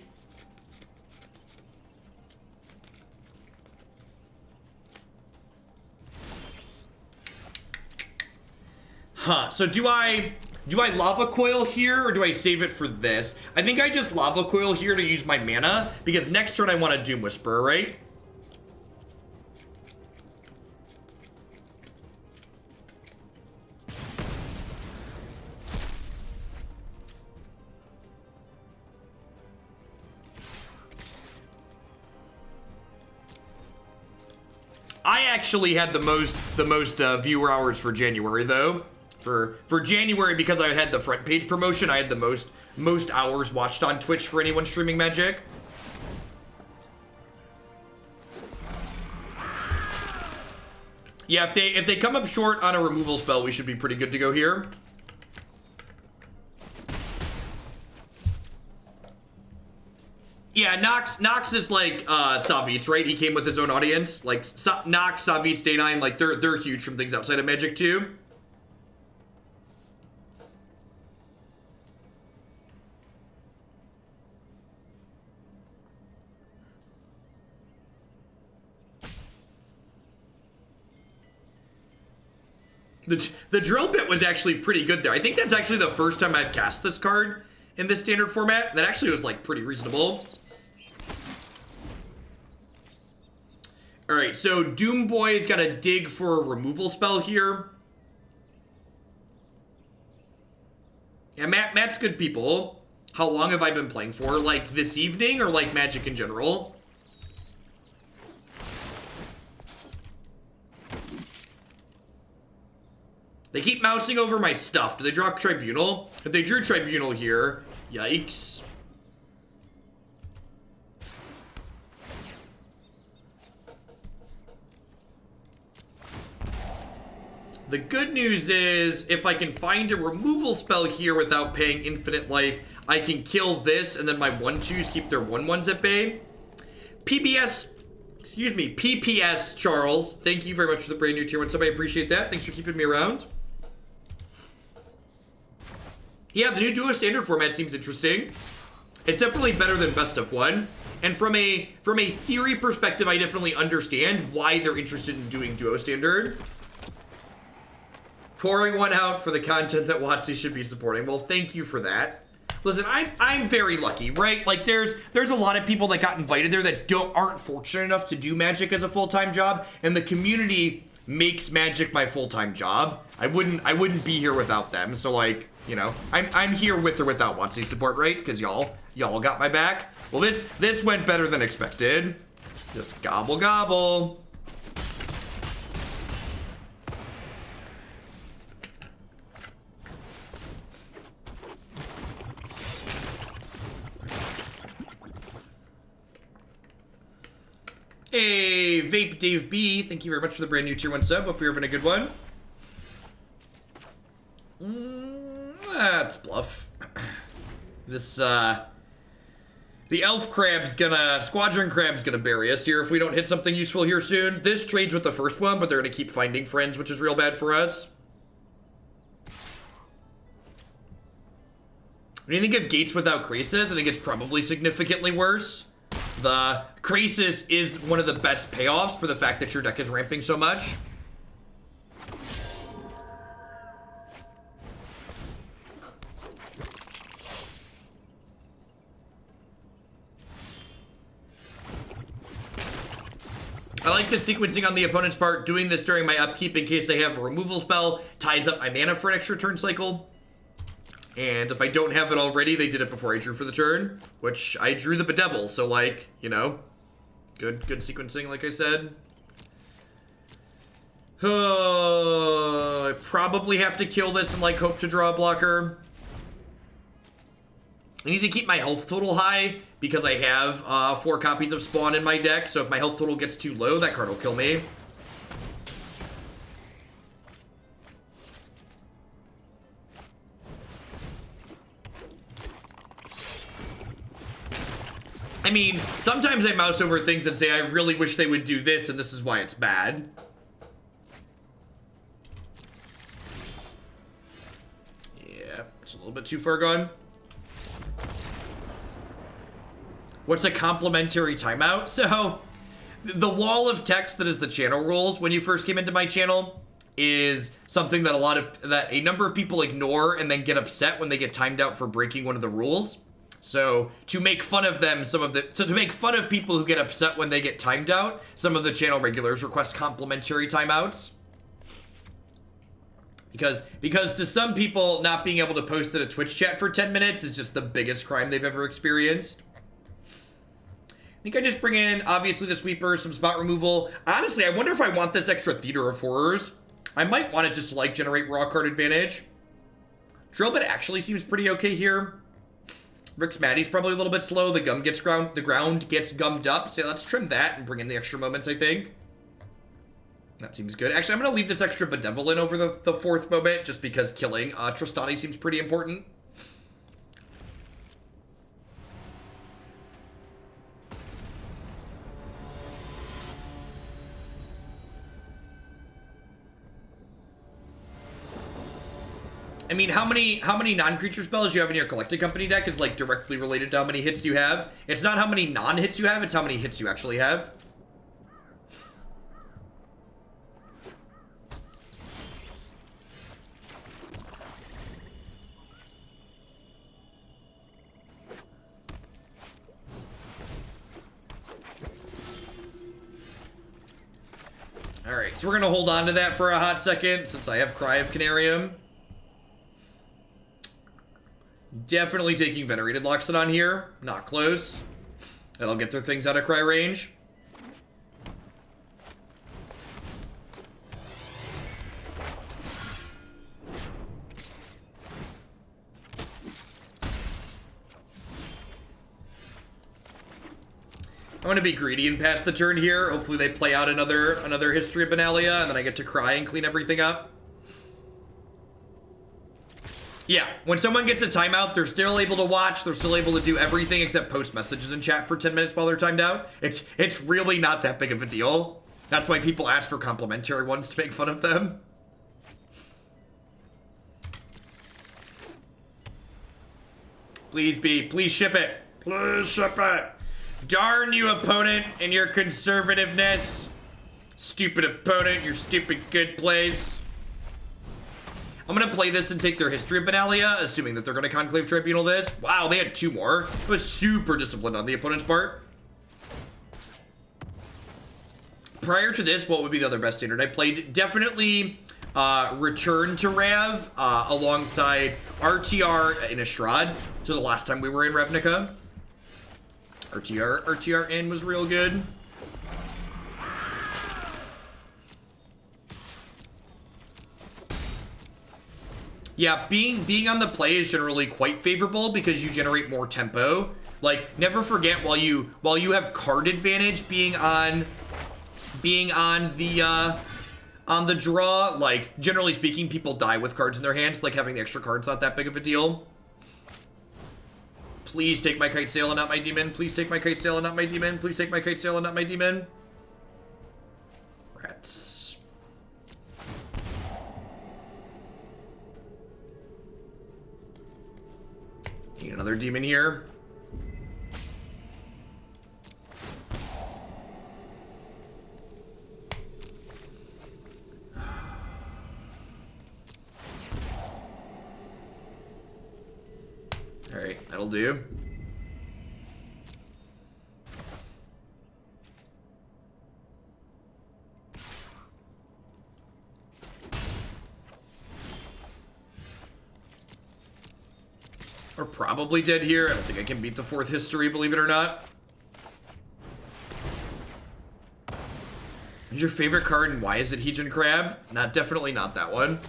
Huh, so do I Lava Coil here, or do I save it for this? I think I just Lava Coil here to use my mana, because next turn I want a Doom Whisperer, right? I actually had the most viewer hours for January, though. For January, because I had the front page promotion, I had the most hours watched on Twitch for anyone streaming Magic. Yeah, if they come up short on a removal spell, we should be pretty good to go here. Yeah, Nox is like Savitz, right? He came with his own audience. Like Nox, Savitz, Day9, like they're huge from things outside of Magic too. The drill bit was actually pretty good there. I think that's actually the first time I've cast this card in this standard format. That actually was like pretty reasonable. Alright, so Doom Boy's got to dig for a removal spell here. Yeah, Matt's good people, how long have I been playing for? Like this evening or like Magic in general? They keep mousing over my stuff. Do they draw Tribunal? If they drew Tribunal here, yikes. The good news is, if I can find a removal spell here without paying infinite life, I can kill this, and then my 1/2s keep their 1/1s at bay. PPS, Charles. Thank you very much for the brand new tier 1 sub. I appreciate that. Thanks for keeping me around. Yeah, the new duo standard format seems interesting. It's definitely better than best of one. And from a theory perspective, I definitely understand why they're interested in doing duo standard. Pouring one out for the content that WotC should be supporting. Well, thank you for that. Listen, I'm very lucky, right? Like there's a lot of people that got invited there that aren't fortunate enough to do Magic as a full-time job, and the community makes Magic my full-time job. I wouldn't be here without them. So like, you know, I'm here with or without WotC support, right? Because y'all got my back. Well, this went better than expected. Just gobble gobble. Hey, Vape Dave B, thank you very much for the brand new tier 1 sub. Hope you're having a good one. That's bluff. This, the Squadron Crab's gonna bury us here if we don't hit something useful here soon. This trades with the first one, but they're gonna keep finding friends, which is real bad for us. When you think of Gates without Krasis, I think it's probably significantly worse. The Krasis is one of the best payoffs for the fact that your deck is ramping so much. I like the sequencing on the opponent's part, doing this during my upkeep in case I have a removal spell, ties up my mana for an extra turn cycle. And if I don't have it already, they did it before I drew for the turn, which I drew the Bedevil, so like, you know, good sequencing, like I said. I probably have to kill this and like hope to draw a blocker. I need to keep my health total high because I have 4 copies of Spawn in my deck, so if my health total gets too low, that card will kill me. I mean, sometimes I mouse over things and say, I really wish they would do this, and this is why it's bad. Yeah, it's a little bit too far gone. What's a complimentary timeout? So, the wall of text that is the channel rules when you first came into my channel is something that a number of people ignore and then get upset when they get timed out for breaking one of the rules. So to make fun of them, to make fun of people who get upset when they get timed out, some of the channel regulars request complimentary timeouts. Because to some people, not being able to post in a Twitch chat for 10 minutes is just the biggest crime they've ever experienced. I think I just bring in, obviously, the Sweeper, some spot removal. Honestly, I wonder if I want this extra Theater of Horrors. I might want to just, like, generate raw card advantage. Drillbit actually seems pretty okay here. Rix Maadi's probably a little bit slow. The ground gets gummed up. So let's trim that and bring in the extra moments, I think. That seems good. Actually, I'm going to leave this extra Bedevil in over the 4th moment, just because killing Tristani seems pretty important. I mean, how many non-creature spells you have in your Collected Company deck is like directly related to how many hits you have. It's not how many non-hits you have, it's how many hits you actually have. Alright, so we're gonna hold on to that for a hot second since I have Cry of Canarium. Definitely taking Venerated Loxodon here. Not close. That'll get their things out of cry range. I'm gonna be greedy and pass the turn here. Hopefully they play out another History of Benalia, and then I get to cry and clean everything up. Yeah, when someone gets a timeout, they're still able to watch, they're still able to do everything except post messages in chat for 10 minutes while they're timed out. It's really not that big of a deal. That's why people ask for complimentary ones to make fun of them. Please please ship it. Please ship it. Darn you, opponent, and your conservativeness. Stupid opponent, your stupid good plays. I'm gonna play this and take their History of Benalia, assuming that they're gonna Conclave Tribunal this. Wow, they had 2 more. It was super disciplined on the opponent's part. Prior to this, what would be the other best standard I played? Definitely Return to Rav alongside RTR in Ashrad. So the last time we were in Ravnica. RTR in was real good. Yeah, being on the play is generally quite favorable because you generate more tempo. Like, never forget while you have card advantage being on the draw, like, generally speaking, people die with cards in their hands. Like, having the extra card's not that big of a deal. Please take my Kitesail and not my demon. Please take my Kitesail and not my demon. Please take my Kitesail and not my demon. Rats. Need another demon here. Alright, that'll do. We're probably dead here. I don't think I can beat the 4th history, believe it or not. What's your favorite card and why is it Hedron Crab? Definitely not that one.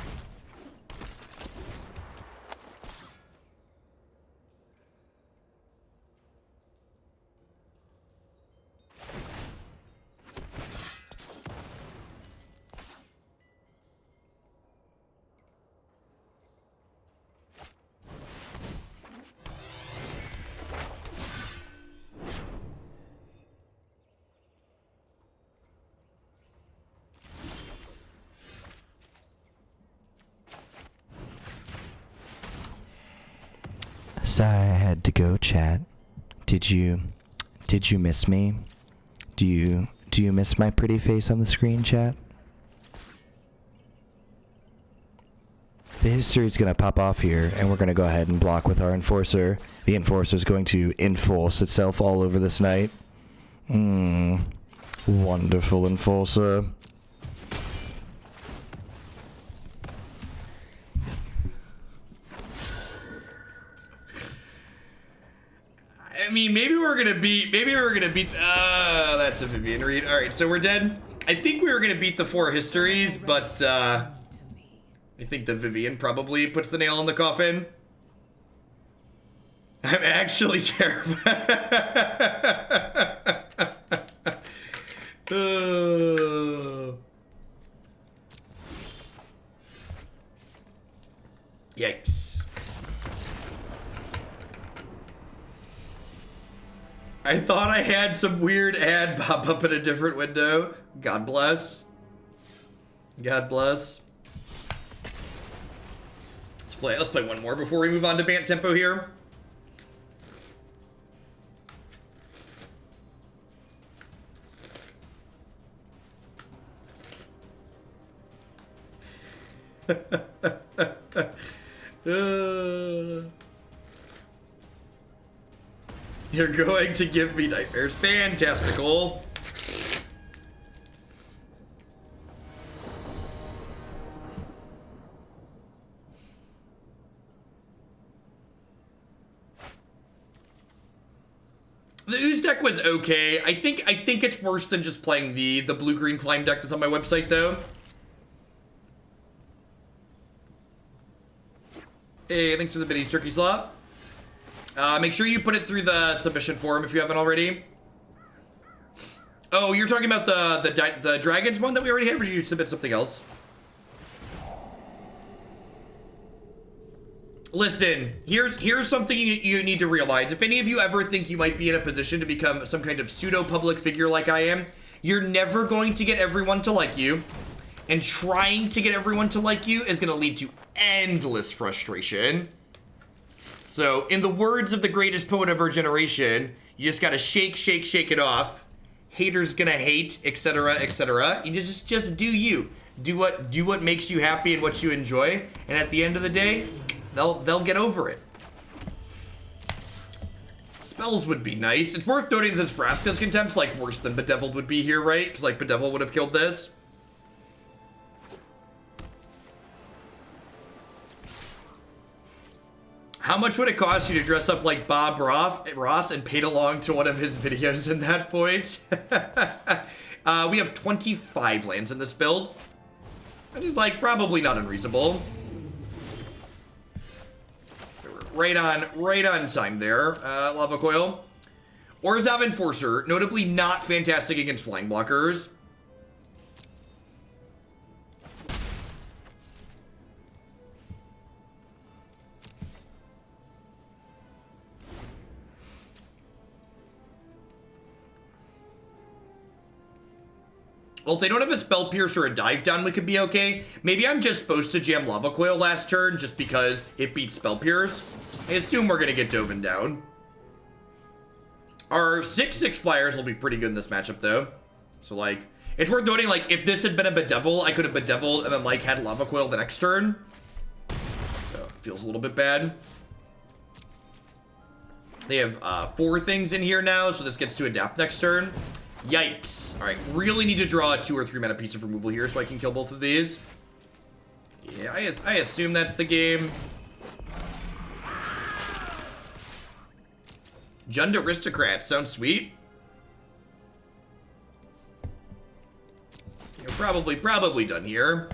Sorry, I had to go, chat. Did you miss me? Do you miss my pretty face on the screen, chat? The history's gonna pop off here, and we're gonna go ahead and block with our Enforcer. The Enforcer's going to enforce itself all over this night. Wonderful Enforcer. I mean, maybe we're gonna beat, that's a Vivian read. Alright, so we're dead. I think we were gonna beat the 4 histories, but, I think the Vivian probably puts the nail in the coffin. I'm actually terrified. Yikes. I thought I had some weird ad pop up in a different window. God bless. God bless. Let's play one more before we move on to Bant Tempo here. You're going to give me nightmares. Fantastical. deck was okay. I think it's worse than just playing the blue-green climb deck that's on my website, though. Hey, thanks for the biddies, Turkey Sloth. Make sure you put it through the submission form if you haven't already. Oh, you're talking about the dragons one that we already have, or did you submit something else? Listen, here's something you need to realize. If any of you ever think you might be in a position to become some kind of pseudo-public figure like I am, you're never going to get everyone to like you. And trying to get everyone to like you is going to lead to endless frustration. So, in the words of the greatest poet of our generation, you just gotta shake it off. Haters gonna hate, etc., etc. You just do you. Do what makes you happy and what you enjoy, and at the end of the day, they'll get over it. Spells would be nice. It's worth noting that this Vraska's Contempt's like worse than Bedevil would be here, right? Because like Bedevil would have killed this. How much would it cost you to dress up like Bob Ross and paid along to one of his videos in that voice? We have 25 lands in this build. That is like probably not unreasonable. Right on time there, Lava Coil. Orzhov Enforcer, notably not fantastic against flying blockers. Well, if they don't have a Spell Pierce or a Dive Down, we could be okay. Maybe I'm just supposed to jam Lava Coil last turn just because it beats Spell Pierce. I assume we're going to get Doven down. Our 6/6 flyers will be pretty good in this matchup, though. So, like, it's worth noting, like, if this had been a Bedevil, I could have Bedeviled and then, like, had Lava Coil the next turn. So, it feels a little bit bad. They have 4 things in here now, so this gets to adapt next turn. Yikes. Alright, really need to draw a 2 or 3 mana piece of removal here so I can kill both of these. Yeah, I assume that's the game. Jund Aristocrat sounds sweet. You're probably done here.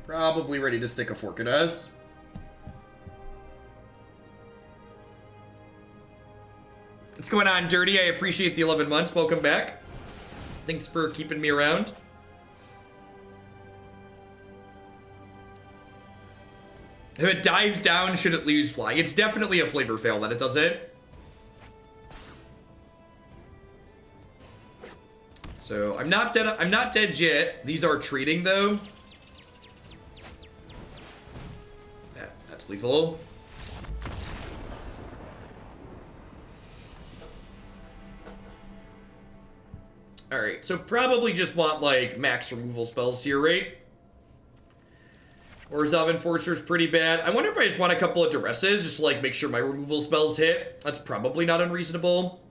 Probably ready to stick a fork in us. What's going on, Dirty? I appreciate the 11 months. Welcome back. Thanks for keeping me around. If it dives down, should it lose fly? It's definitely a flavor fail that it does it. So I'm not dead yet. These are trading though. That's lethal. Alright, so probably just want, like, max removal spells here, right? Orzhov Enforcer's pretty bad. I wonder if I just want a couple of Duresses, just to, like, make sure my removal spells hit. That's probably not unreasonable.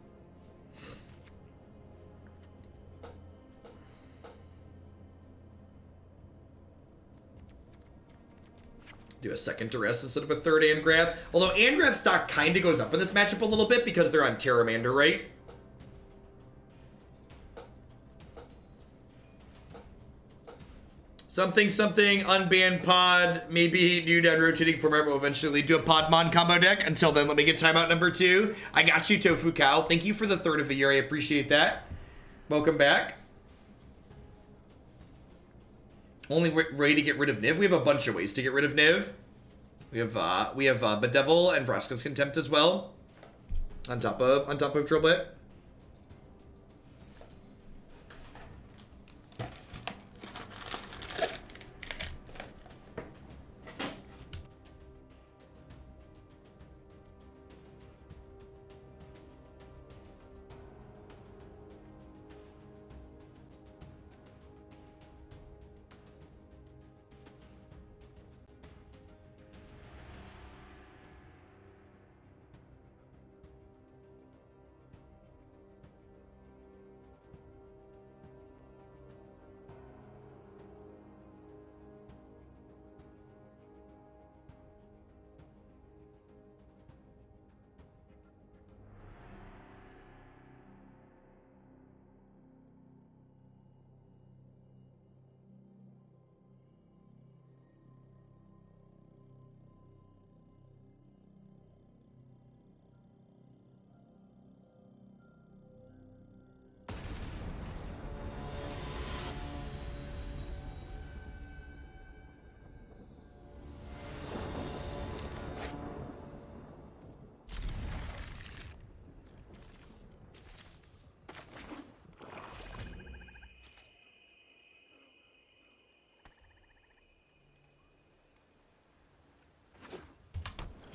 Do a second Duress instead of a third Angrath. Although Angrath's stock kind of goes up in this matchup a little bit because they're on Terramander, right? Something, unbanned pod, maybe new down rotating format will eventually lead to a Podmon combo deck. Until then, let me get timeout number 2. I got you, Tofu Cow. Thank you for the 3rd of the year. I appreciate that. Welcome back. Only ready to get rid of Niv. We have a bunch of ways to get rid of Niv. We have Bedevil and Vraska's Contempt as well. On top of Drillbit.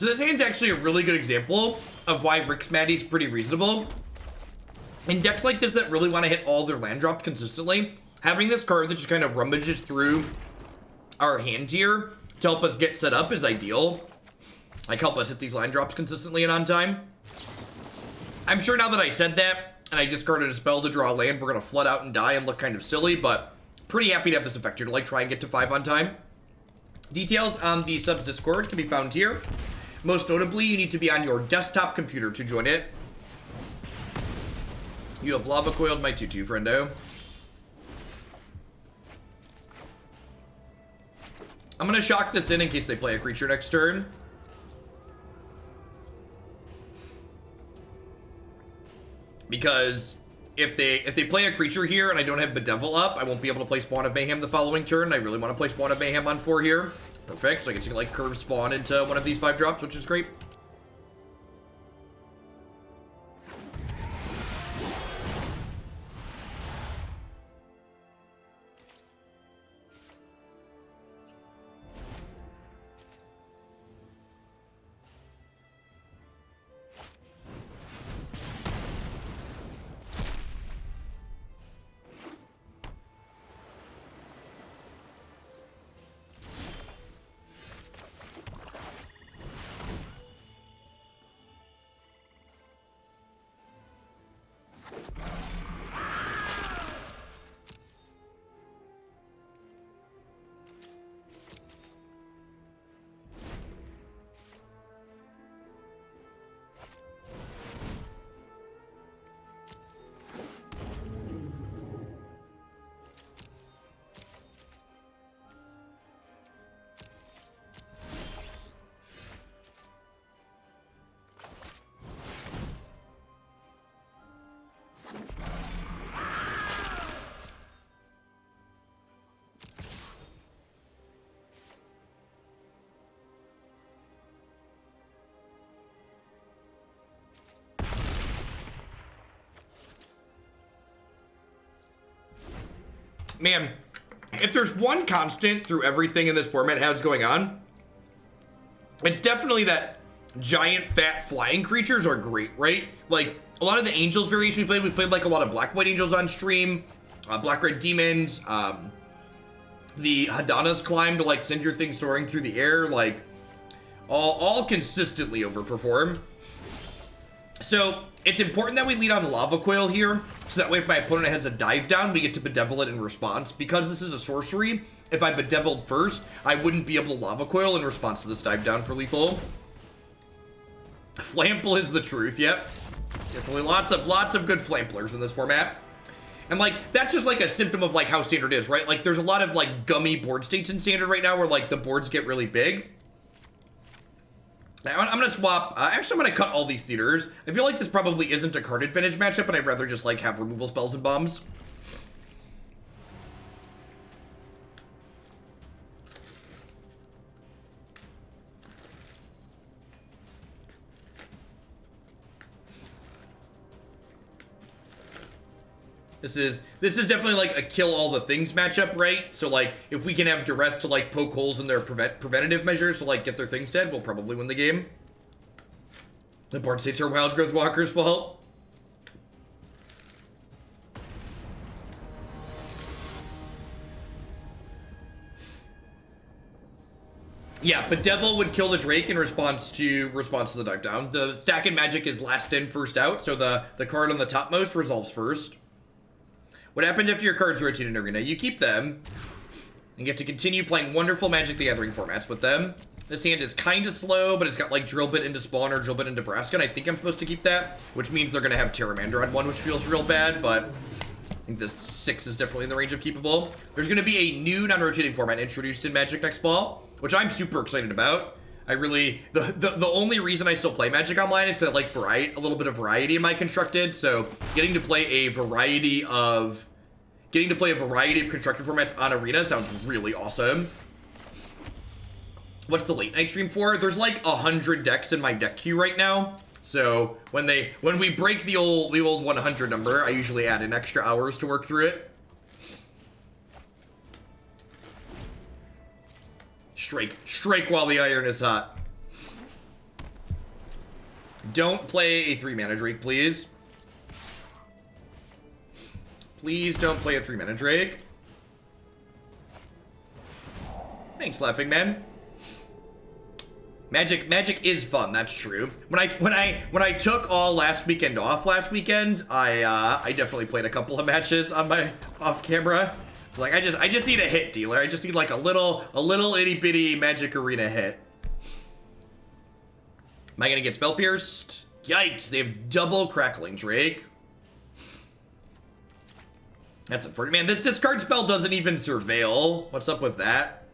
So this hand's actually a really good example of why Rix Maadi is pretty reasonable. In decks like this that really want to hit all their land drops consistently, having this card that just kind of rummages through our hand here to help us get set up is ideal. Like, help us hit these land drops consistently and on time. I'm sure now that I said that, and I discarded a spell to draw a land, we're going to flood out and die and look kind of silly, but pretty happy to have this effect here to, like, try and get to 5 on time. Details on the subs Discord can be found here. Most notably, you need to be on your desktop computer to join it. You have Lava Coiled my 2-2, friendo. I'm going to shock this in case they play a creature next turn. Because if they play a creature here and I don't have Bedevil up, I won't be able to play Spawn of Mayhem the following turn. I really want to play Spawn of Mayhem on 4 here. Perfect. So I get to like curve Spawn into one of these 5 drops, which is great. Man, if there's one constant through everything in this format has going on, it's definitely that giant fat flying creatures are great, right? Like, a lot of the angels variation we played like a lot of black-white angels on stream, black-red demons, the Hadana's climb to like send your thing soaring through the air, like, all consistently overperform. So, it's important that we lead on the Lava Coil here, so that way if my opponent has a dive down, we get to Bedevil it in response. Because this is a sorcery, if I Bedeviled first, I wouldn't be able to Lava Coil in response to this dive down for lethal. Flample is the truth, yep. Definitely lots of good flamplers in this format. And like, that's just like a symptom of like how Standard is, right? Like, there's a lot of like gummy board states in Standard right now where like the boards get really big. Now, I'm going to swap, actually I'm going to cut all these theaters. I feel like this probably isn't a card advantage matchup, and I'd rather just like have removal spells and bombs. This is definitely like a kill all the things matchup, right? So like, if we can have Duress to like poke holes in their preventative measures to like get their things dead, we'll probably win the game. The board states are Wild Growth Walker's fault. Yeah, but Bedevil would kill the Drake in response to the dive down. The stack in Magic is last in, first out, so the card on the topmost resolves first. What happens after your cards rotate in Arena? You keep them and get to continue playing wonderful Magic the Gathering formats with them. This hand is kind of slow, but it's got like Drill Bit into Spawn or Drill Bit into Vraska, and I think I'm supposed to keep that, which means they're going to have Terramander on one, which feels real bad, but I think this 6 is definitely in the range of keepable. There's going to be a new non-rotating format introduced in Magic next fall, which I'm super excited about. I really, the only reason I still play Magic Online is to like a little bit of variety in my constructed, so getting to play a variety of constructed formats on Arena sounds really awesome. What's the late night stream for? There's like 100 decks in my deck queue right now. So when we break the old 100 number, I usually add in extra hours to work through it. Strike while the iron is hot. Don't play a 3-mana Drake, please. Please don't play a 3-mana Drake. Thanks, Laughing Man. Magic is fun. That's true. When I took all last weekend off last weekend, I definitely played a couple of matches on my off camera. Like I just need a hit dealer. I just need like a little itty bitty Magic Arena hit. Am I gonna get spell pierced? Yikes! They have double Crackling Drake. That's unfortunate. Man, this discard spell doesn't even surveil. What's up with that?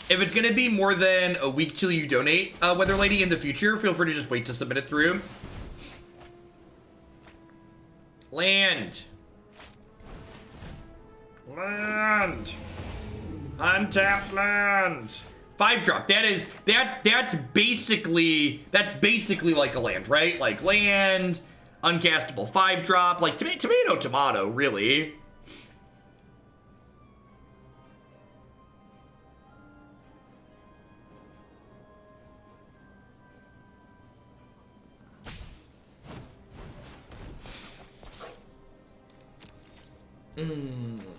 If it's gonna be more than a week till you donate, Weather Lady, in the future, feel free to just wait to submit it through. Land. Land. Untapped land. 5-drop. That's basically like a land, right? Like land, uncastable 5-drop, like tomato, really.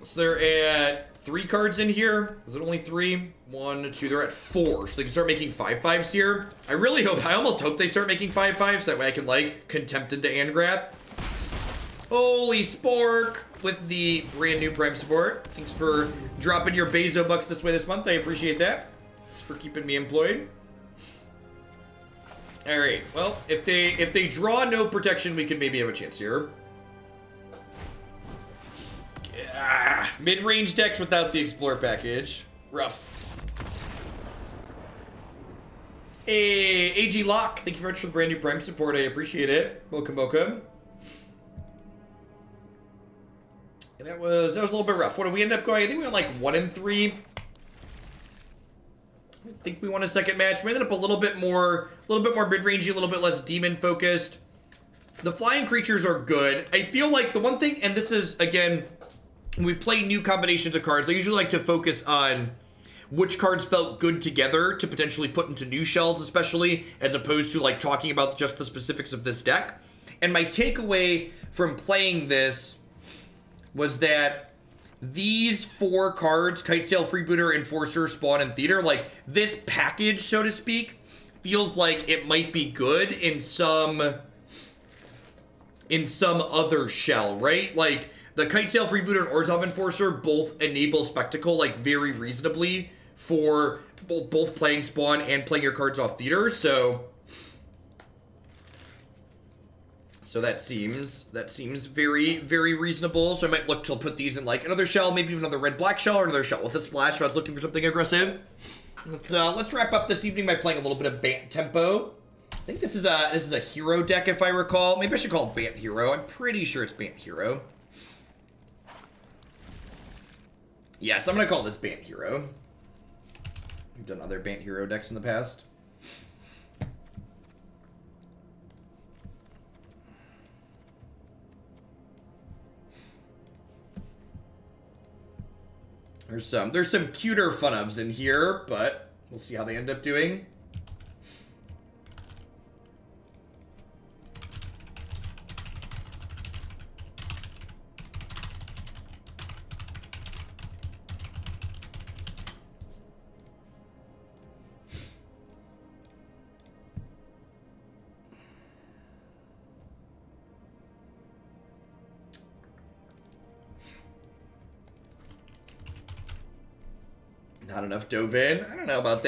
So they're at 3 cards in here. Is it only 3? 1, 2. They're at 4. So they can start making 5/5s here. I almost hope they start making 5/5s. That way I can, like, Contempt into Angrath. Holy Spork with the brand new Prime support. Thanks for dropping your Bezo bucks this way this month. I appreciate that. Thanks for keeping me employed. Alright, well, if they draw no protection, we could maybe have a chance here. Mid-range decks without the Explorer package. Rough. Hey, AG Lock, thank you very much for the brand new Prime support. I appreciate it. Welcome. And that was a little bit rough. What did we end up going? I think we went like 1 and 3. I don't think we won a second match. We ended up a little bit more mid-rangey, a little bit less demon focused. The flying creatures are good. I feel like the one thing, and this is again, when we play new combinations of cards, I usually like to focus on which cards felt good together to potentially put into new shells, especially, as opposed to like talking about just the specifics of this deck. And my takeaway from playing this was that these 4 cards, Kitesail Freebooter, Enforcer, Spawn, and Theater, like this package, so to speak, feels like it might be good in some other shell, right? Like the Kitesail Freebooter and Orzhov Enforcer both enable Spectacle like very reasonably for both playing Spawn and playing your cards off Theater, so that seems very, very reasonable. So I might look to put these in like another shell, maybe another red-black shell, or another shell with a splash if I was looking for something aggressive. Let's wrap up this evening by playing a little bit of Bant Tempo. I think this is a hero deck, if I recall. Maybe I should call it Bant Hero. I'm pretty sure it's Bant Hero. Yes, I'm gonna call this Bant Hero. We've done other Bant Hero decks in the past. There's some cuter fun-ofs in here, but we'll see how they end up doing. Not enough dove in. I don't know about that.